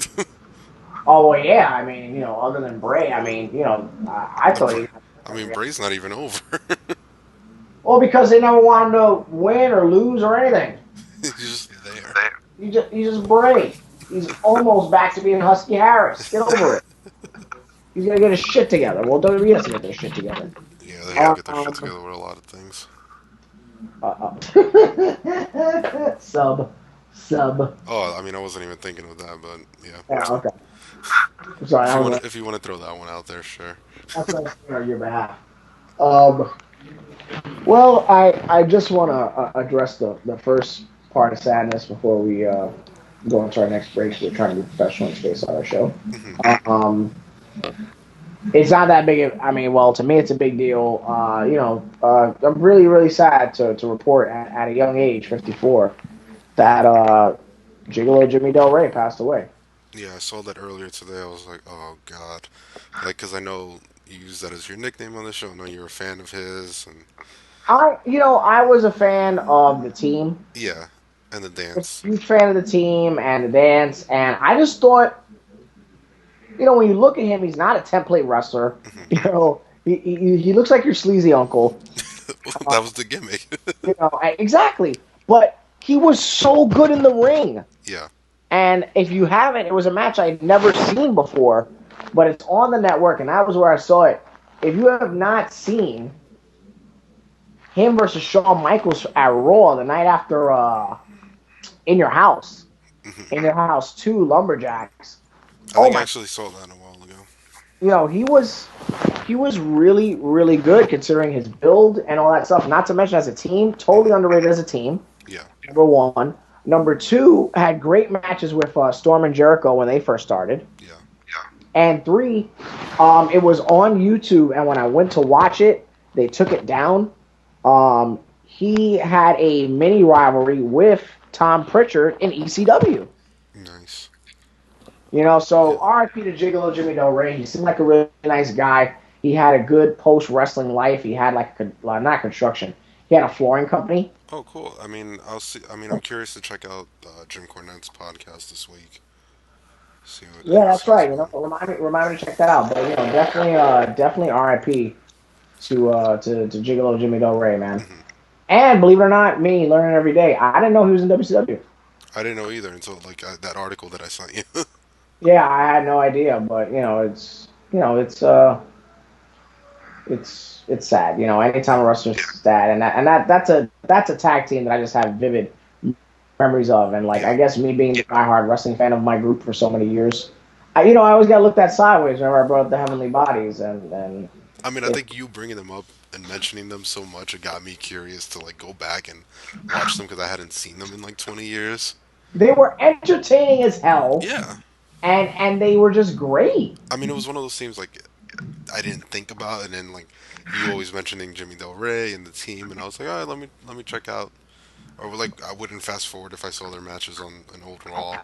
Oh well, yeah. I mean, other than Bray, I mean, I thought he. I mean, Bray's not even over. Well, because they never want him to win or lose or anything. He's just there. He's just Bray. He's almost back to being Husky Harris. Get over it. He's gonna get his shit together. Well, WWE has to get their shit together. Yeah, they have to get their shit together with a lot of things. Sub. Oh, I mean, I wasn't even thinking of that, but yeah. Yeah, okay. I'm sorry. If you want to throw that one out there, sure. That's what I'm saying on your behalf. Well, I just want to address the first part of sadness before we go into our next break. We're trying to be professional and space on our show. It's not that big. To me, it's a big deal. I'm really, really sad to report at a young age, 54, that Gigolo Jimmy Del Rey passed away. Yeah, I saw that earlier today. I was like, oh, God. Because I know you use that as your nickname on the show. I know you're a fan of his. And I was a fan of the team. yeah, and the dance. Huge fan of the team and the dance. And I just thought, when you look at him, he's not a template wrestler. He looks like your sleazy uncle. That was the gimmick. Exactly. But he was so good in the ring. Yeah. And if you haven't, it was a match I'd never seen before, but it's on the network, and that was where I saw it. If you have not seen him versus Shawn Michaels at Raw the night after In Your House, In Your House 2 Lumberjacks. I actually saw that a while ago. He was really, really good considering his build and all that stuff. Not to mention as a team, totally underrated as a team. Yeah. Number one. Number two, had great matches with Storm and Jericho when they first started. Yeah. And three, it was on YouTube, and when I went to watch it, they took it down. He had a mini rivalry with Tom Pritchard in ECW. Nice. So RIP to Gigolo Jimmy Del Rey. He seemed like a really nice guy. He had a good post-wrestling life. He had not construction. He had a flooring company. Oh, cool. I mean, I'm curious to check out Jim Cornette's podcast this week. See what. Yeah, that's right. Remind me to check that out. But definitely RIP to Gigolo Jimmy Del Rey, man. Mm-hmm. And believe it or not, me learning every day. I didn't know he was in WCW. I didn't know either until that article that I sent you. Yeah, I had no idea. But it's sad. Anytime a wrestler's sad, and that's a tag team that I just have vivid memories of. And I guess me being the diehard wrestling fan of my group for so many years, I always got looked at sideways whenever I brought up the Heavenly Bodies. And I mean, I think you bringing them up and mentioning them so much, it got me curious to go back and watch them because I hadn't seen them in 20 years. They were entertaining as hell. Yeah. And they were just great. I mean, it was one of those things I didn't think about, and then you always mentioning Jimmy Del Rey and the team, and I was like, all right, let me check out. Or I wouldn't fast forward if I saw their matches on an old Raw,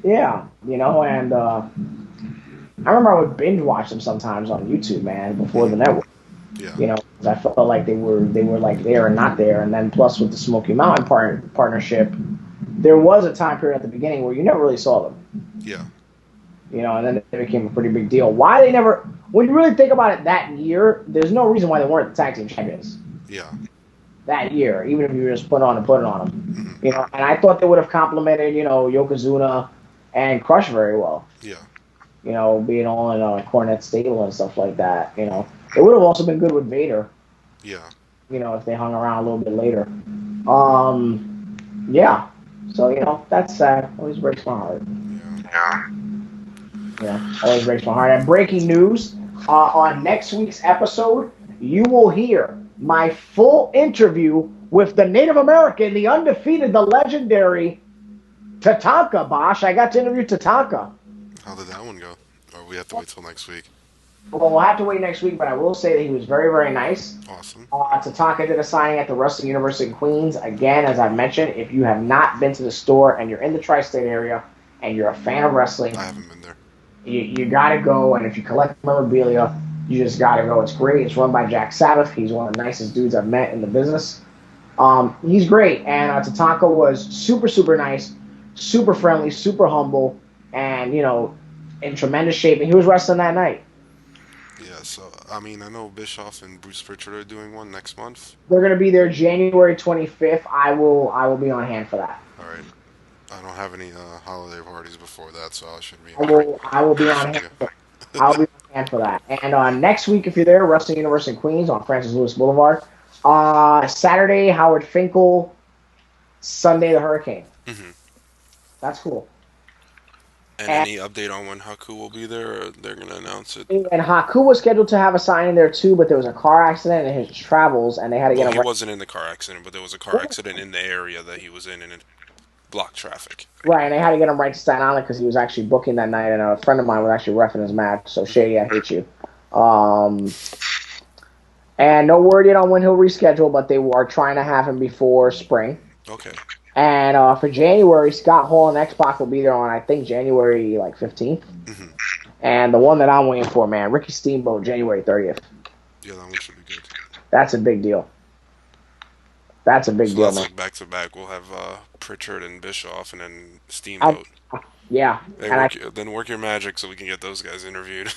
Yeah, and I remember I would binge watch them sometimes on YouTube, man, before the network. Yeah. I felt like they were there and not there, and then plus with the Smoky Mountain partnership, there was a time period at the beginning where you never really saw them. Yeah. And then they became a pretty big deal. Why they never, when you really think about it that year, there's no reason why they weren't the tag team champions. Yeah. That year, even if you just put it on them. Mm-hmm. You know, and I thought they would have complemented, you know, Yokozuna and Crush very well. Yeah. You know, being all in Cornette stable and stuff like that. You know, it would have also been good with Vader. Yeah. You know, if they hung around a little bit later. Yeah. So you know, that's sad. Always breaks my heart. Yeah. Yeah, always breaks my heart. And breaking news: on next week's episode, you will hear my full interview with the Native American, the undefeated, the legendary Tatanka. Bosch, I got to interview Tatanka. How did that one go? Or we have to wait till next week? Well, we'll have to wait next week, but I will say that he was very, very nice. Awesome. Tatanka did a signing at the Wrestling University in Queens. Again, as I mentioned, if you have not been to the store and you're in the tri-state area and you're a fan of wrestling, I haven't been there. you got to go. And if you collect memorabilia, you just got to go. It's great. It's run by Jack Sabbath. He's one of the nicest dudes I've met in the business. He's great. And Tatanka was super, super nice, super friendly, super humble, and, you know, in tremendous shape. And he was wrestling that night. Yeah, so, I mean, I know Bischoff and Bruce Pritchard are doing one next month. They're going to be there January 25th. I will be on hand for that. All right. I don't have any holiday parties before that, so I should be. I will be on hand. I'll be on hand for that. And next week, if you're there, Wrestling University in Queens on Francis Lewis Boulevard. Saturday, Howard Finkel. Sunday, the Hurricane. Mm-hmm. That's cool. And any update on when Haku will be there? Or they're gonna announce it. And Haku was scheduled to have a signing there too, but there was a car accident in his travels, and they had to get Well, him. he wasn't in the car accident, but there was a car accident in the area that he was in, and it blocked traffic. Right, and they had to get him right to Staten Island because he was actually booking that night, and a friend of mine was actually reffing his match. So Shady, I hate you. And no word yet on when he'll reschedule, but they are trying to have him before spring. Okay. And for January, Scott Hall and X-Pac will be there on, I think, January 15th. Mm-hmm. And the one that I'm waiting for, man, Ricky Steamboat, January 30th. Yeah, that one should be good. That's a big deal. That's a big deal, That's man. like back to back. We'll have Pritchard and Bischoff, and then Steamboat. Yeah. Then work your magic so we can get those guys interviewed.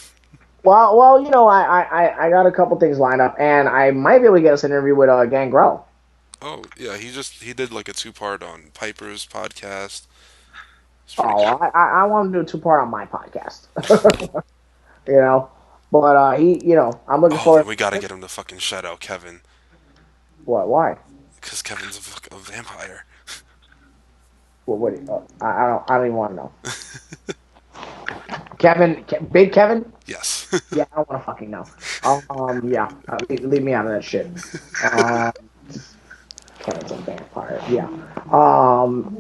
Well, you know, I got a couple things lined up, and I might be able to get us an interview with Gangrel. Oh yeah, he did like a 2-part on Piper's podcast. I want to do a 2-part on my podcast. You know, but I'm looking forward. We gotta get him to fucking shout out Kevin. What? Why? Because Kevin's a vampire. What? I don't even want to know. Kevin, Big Kevin? Yes. Yeah, I don't want to fucking know. Yeah, leave me out of that shit. Kevin's a vampire. Yeah. I'm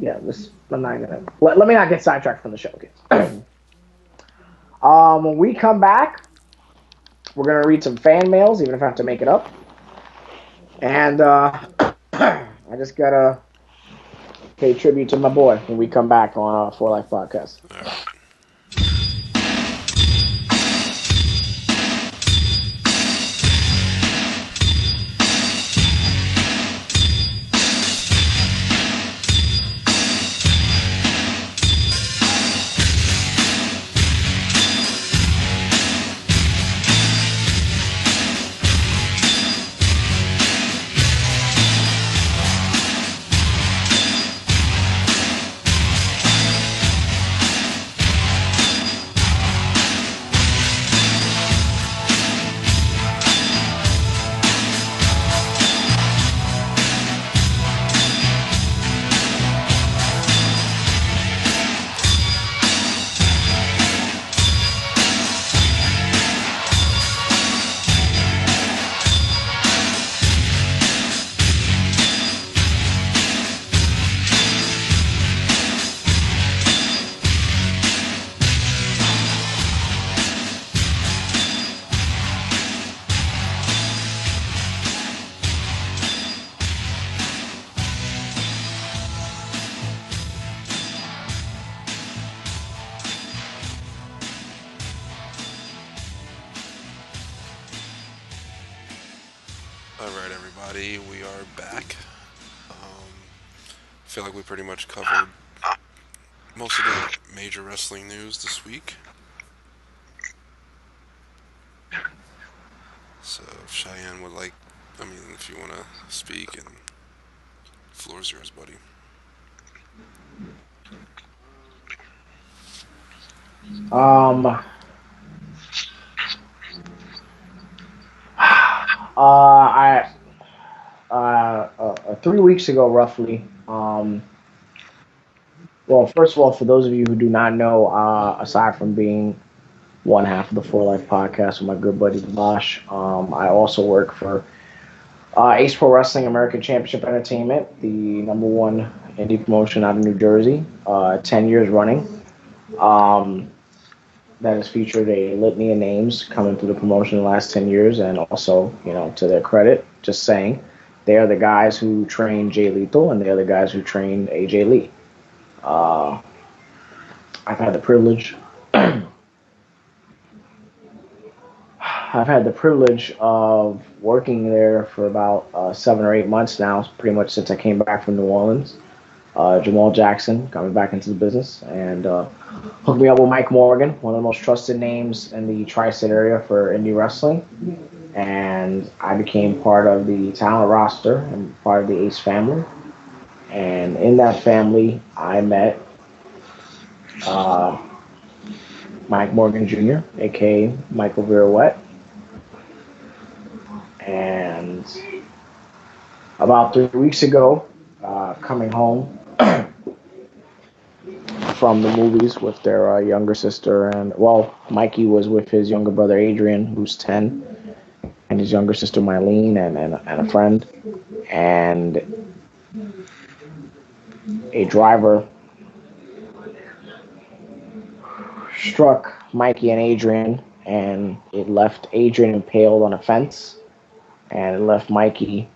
not gonna let me not get sidetracked from the show, kids. When we come back, we're gonna read some fan mails, even if I have to make it up. And I just gotta pay tribute to my boy when we come back on For Life Podcast. All right. Alright, everybody, we are back. I feel like we pretty much covered most of the major wrestling news this week. So, if Cheyenne would if you want to speak, and floor's yours, buddy. Um, 3 weeks ago, roughly. Well, first of all, for those of you who do not know, aside from being one half of the For Life podcast with my good buddy Bosch, I also work for Ace Pro Wrestling American Championship Entertainment, the number one indie promotion out of New Jersey, 10 years running. That has featured a litany of names coming through the promotion in the last 10 years, and also, to their credit, just saying, they are the guys who trained Jay Lethal, and they are the guys who trained AJ Lee. I've had the privilege of working there for about 7 or 8 months now, pretty much since I came back from New Orleans. Jamal Jackson got me back into the business and hooked me up with Mike Morgan, one of the most trusted names in the tri-state area for indie wrestling. And I became part of the talent roster and part of the Ace family. And in that family, I met Mike Morgan Jr., a.k.a. Michael Viruet. And about 3 weeks ago, coming home from the movies with their younger sister, and Mikey was with his younger brother Adrian, who's 10, and his younger sister Mylene, and a friend, and a driver struck Mikey and Adrian, and it left Adrian impaled on a fence, and it left Mikey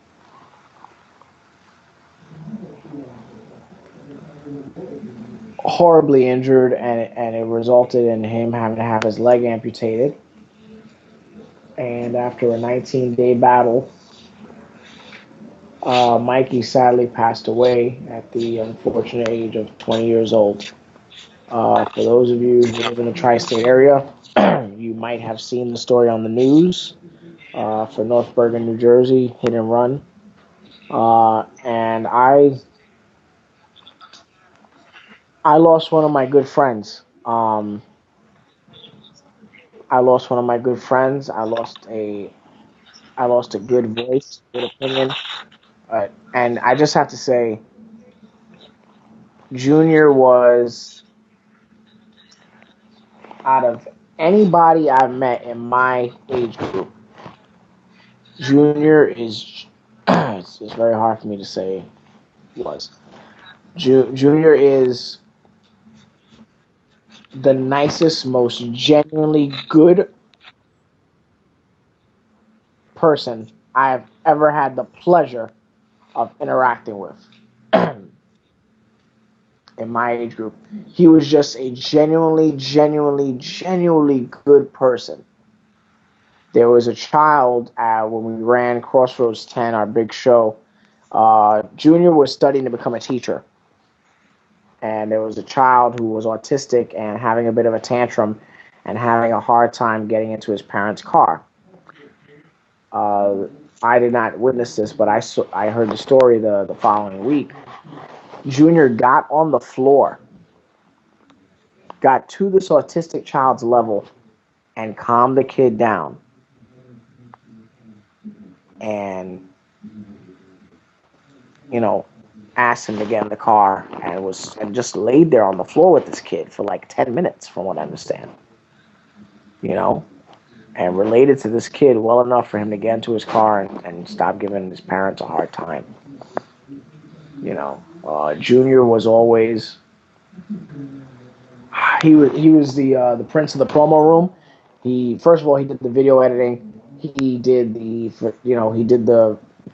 horribly injured, and it resulted in him having to have his leg amputated. And after a 19-day battle, Mikey sadly passed away at the unfortunate age of 20 years old. For those of you who live in the tri-state area, you might have seen the story on the news for North Bergen, New Jersey, hit and run. And I lost one of my good friends. I lost a good voice, good opinion. And I just have to say, Junior was, out of anybody I've met in my age group, Junior is, it's very hard for me to say was. Junior is the nicest, most genuinely good person I've ever had the pleasure of interacting with in my age group. He was just a genuinely good person. There was a child when we ran Crossroads 10, our big show. Junior was studying to become a teacher. And there was a child who was autistic and having a bit of a tantrum and having a hard time getting into his parents' car. I did not witness this, but I heard the story the following week. Junior got on the floor, got to this autistic child's level, and calmed the kid down. And, asked him to get in the car and just laid there on the floor with this kid for like 10 minutes, from what I understand. And related to this kid well enough for him to get into his car and stop giving his parents a hard time. Junior was always, he was the prince of the promo room. First of all, he did the video editing. He did the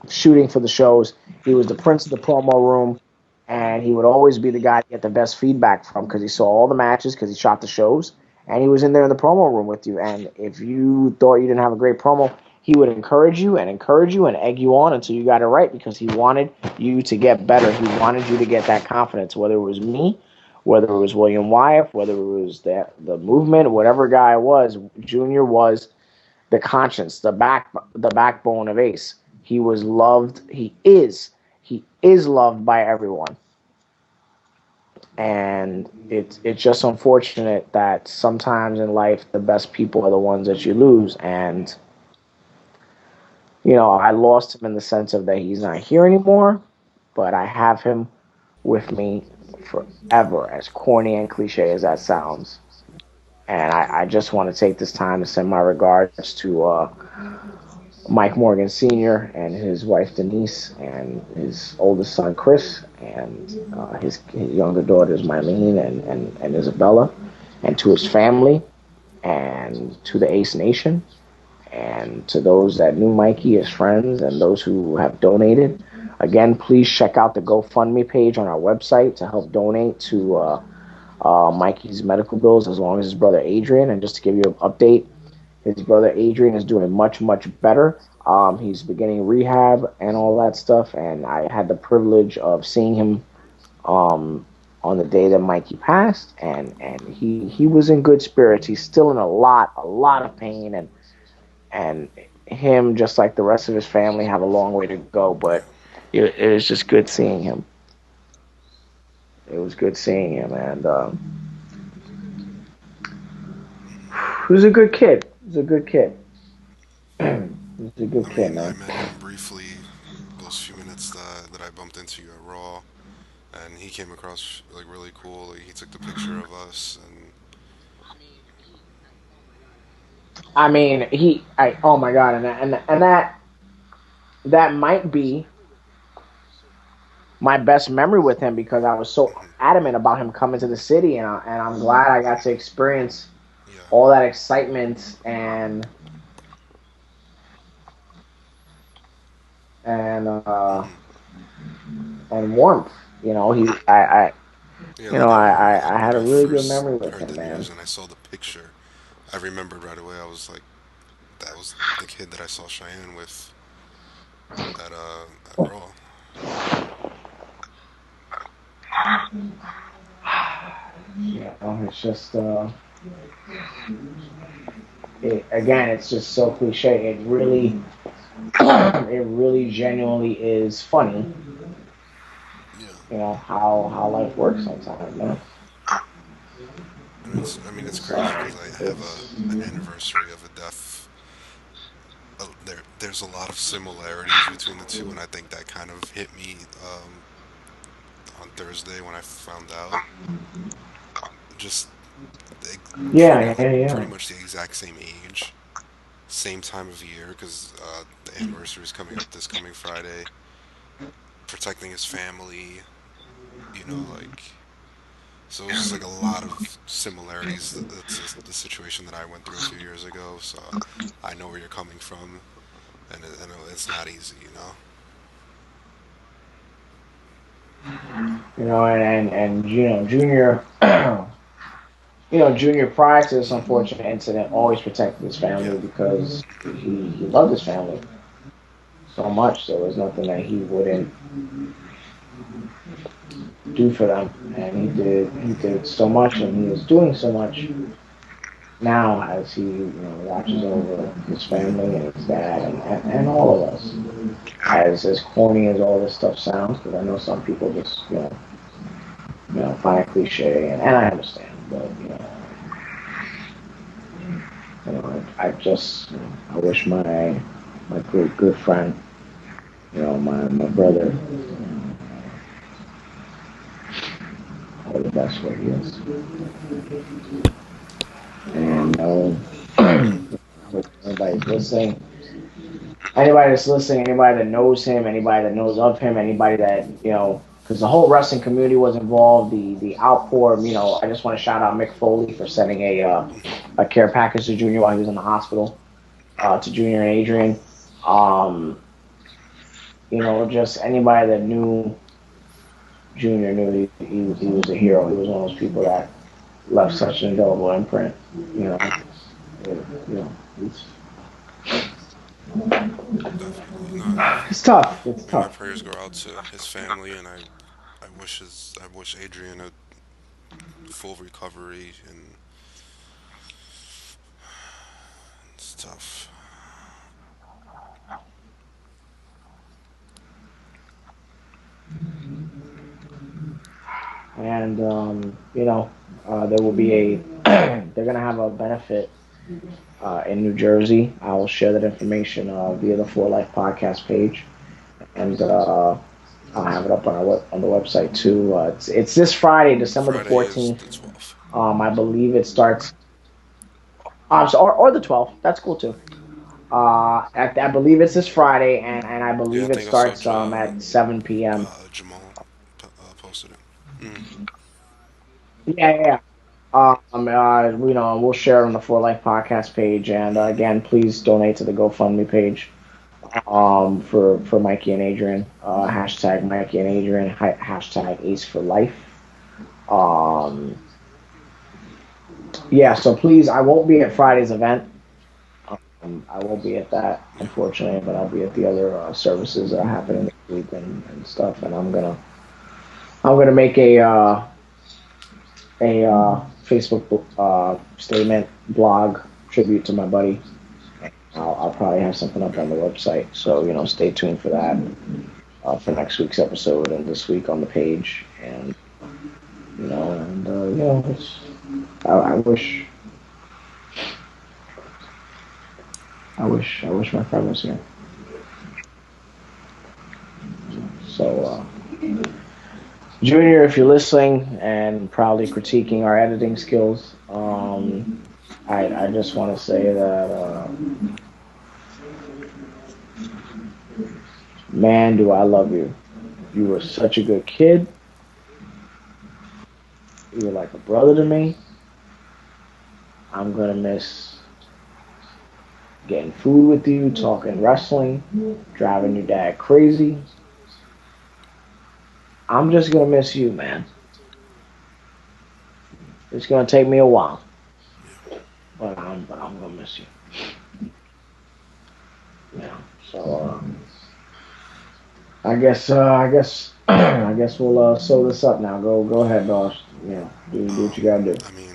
shooting for the shows. He was the prince of the promo room, and he would always be the guy to get the best feedback from, because he saw all the matches, because he shot the shows, and he was in there in the promo room with you. And if you thought you didn't have a great promo, he would encourage you and egg you on until you got it right, because he wanted you to get better. He wanted you to get that confidence, whether it was me, whether it was William Wyatt, whether it was the movement, whatever guy it was. Junior was the conscience, the backbone of Ace. He was loved. He is loved by everyone. And it's just unfortunate that sometimes in life the best people are the ones that you lose. And I lost him in the sense of that he's not here anymore, but I have him with me forever, as corny and cliche as that sounds. And I just want to take this time to send my regards to Mike Morgan Sr. and his wife Denise, and his oldest son Chris, and his younger daughters Mylene and Isabella, and to his family, and to the Ace Nation, and to those that knew Mikey as friends, and those who have donated. Again, please check out the GoFundMe page on our website to help donate to Mikey's medical bills, as long as his brother Adrian. And just to give you an update, his brother Adrian is doing much, much better. He's beginning rehab and all that stuff, and I had the privilege of seeing him on the day that Mikey passed, and he was in good spirits. He's still in a lot of pain, and him, just like the rest of his family, have a long way to go. But it was just good seeing him. It was good seeing him, and he was a good kid. He was a good kid. He was a good kid, I man. met him briefly those few minutes that I bumped into you at Raw, and he came across like really cool. Like, he took the picture of us, and I mean, oh my god, and that might be my best memory with him, because I was so adamant about him coming to the city, and I'm glad I got to experience yeah, all that excitement and and warmth. yeah. Like, I had when a I really good first memory with heard him, the man. news and I saw the picture, I remembered right away. I was like, that was the kid that I saw Cheyenne with at Raw. It's just again, it's just so cliche. It really, it really genuinely is funny. Yeah, How life works sometimes, man. and it's crazy So because I have it's an anniversary of a death. There's a lot of similarities between the two, and I think that kind of hit me on Thursday when I found out. Just they yeah, yeah, pretty yeah. much the exact same age, same time of year, because the anniversary is coming up this coming Friday. Protecting his family, like, so it's just like a lot of similarities. That's just the situation that I went through a few years ago. So I know where you're coming from, and I know it's not easy. And Junior, Junior, prior to this unfortunate incident, always protected his Yeah, family, because he loved his family so much. There was nothing that he wouldn't do for them, and he did so much, and he is doing so much now, as he watches over his yeah, family and his dad, and all of us. As corny as all this stuff sounds, because I know some people just find it cliche, and I understand, but I just I wish my good friend, my brother, all the best where he is. And anybody's listening, anybody that's listening, anybody that knows him, anybody that knows of him, anybody that because the whole wrestling community was involved. The outpour. I just want to shout out Mick Foley for sending a care package to Junior while he was in the hospital, to Junior and Adrian. Um, just anybody that knew Junior knew he was a hero. He was one of those people that left such an indelible imprint. It's, definitely. No, it's tough. It's my tough. prayers go out to his family, and I wish Adrian a full recovery, and it's tough. and there will be a they're gonna have a benefit in New Jersey. I will share that information via the For Life podcast page, and I'll have it up on on the website too. It's this Friday, December the 14th. The 12th. I believe it starts. Or the 12th. That's cool too. I believe it's this Friday, and I believe it starts at 7 p.m. Jamal posted it. Yeah. We'll share it on the For Life podcast page, and again, please donate to the GoFundMe page for Mikey and Adrian. Hashtag Mikey and Adrian. Hashtag Ace for Life. Yeah, so please, I won't be at Friday's event. I won't be at that, unfortunately, but I'll be at the other services that are happening this week and stuff. And I'm gonna make a Facebook statement, blog, tribute to my buddy. I'll probably have something up on the website, so stay tuned for that for next week's episode and this week on the page. And I wish my friend was here. So, Junior, if you're listening and proudly critiquing our editing skills, I just want to say that, man, do I love you. You were such a good kid. You were like a brother to me. I'm going to miss getting food with you, talking wrestling, driving your dad crazy. I'm just going to miss you, man. It's going to take me a while. But I'm going to miss you. Yeah, so I guess we'll sew this up now. Go ahead, boss. Do what you gotta do. I mean,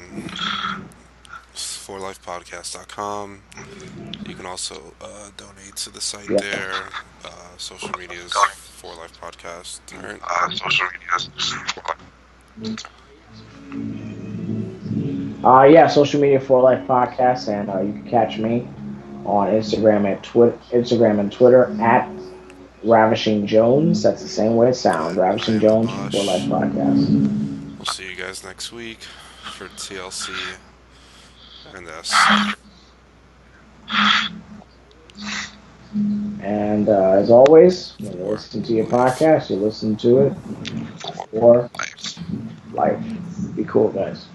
forlifepodcast.com. You can also donate to the site there. Social medias For Life Podcast. Right? Social medias. Social media For Life Podcast, and you can catch me on Instagram and Twitter at Ravishing Jones. That's the same way it sounds. Ravishing Jones For Life Podcast. We'll see you guys next week for TLC and S. And as always, when you listen to your podcast, you listen to it for life. Be cool, guys.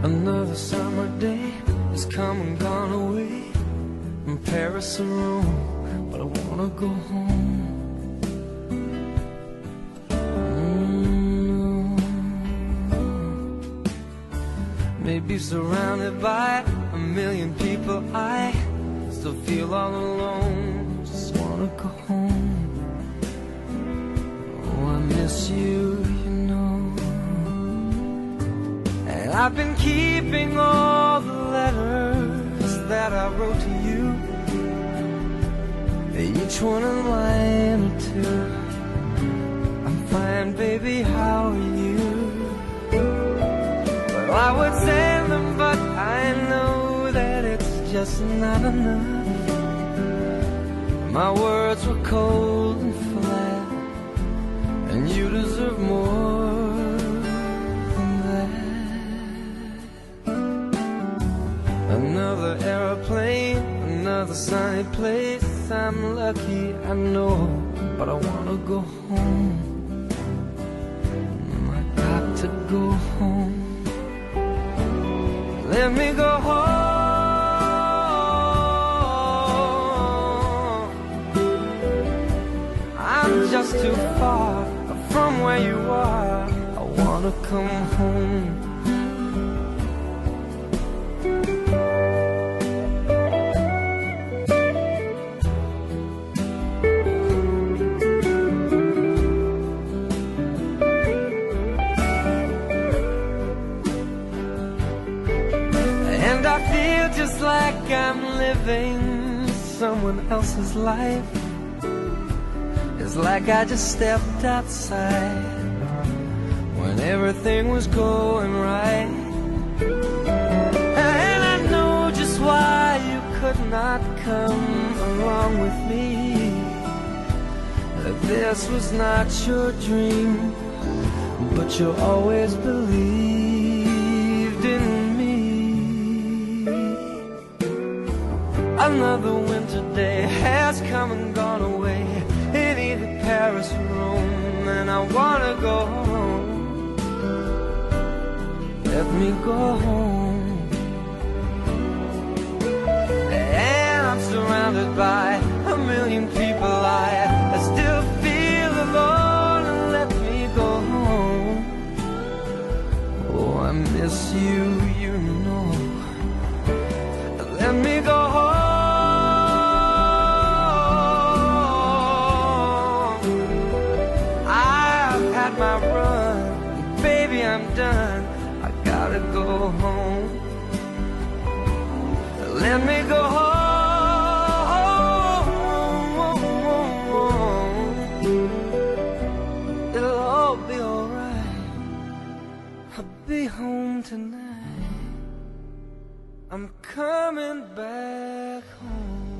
Another summer day has come and gone away from Paris or Rome, but I wanna go home. Maybe surrounded by a million people, I still feel all alone. Just wanna go home. Oh, I miss you, you know. And I've been keeping all the letters that I wrote to you, each one a line or two. I'm fine, baby, how are you? Well, I would send them, but I know that it's just not enough. My words were cold and flat, and you deserve more than that. another sunny place. I'm lucky, I know, but I wanna go home. I got to go home. Let me go home. I'm just too far from where you are. I wanna come home. And I feel just like I'm living someone else's life. It's like I just stepped outside when everything was going right. And I know just why you could not come along with me. That this was not your dream, but you always believed in me. Another winter day has come and gone away in either Paris or Rome, and I wanna go home. Let me go home. And I'm surrounded by a million people. I still feel alone, and let me go home. Oh, I miss you, you know. Let me go home. My run, baby, I'm done. I gotta go home. Let me go home. It'll all be alright. I'll be home tonight. I'm coming back home.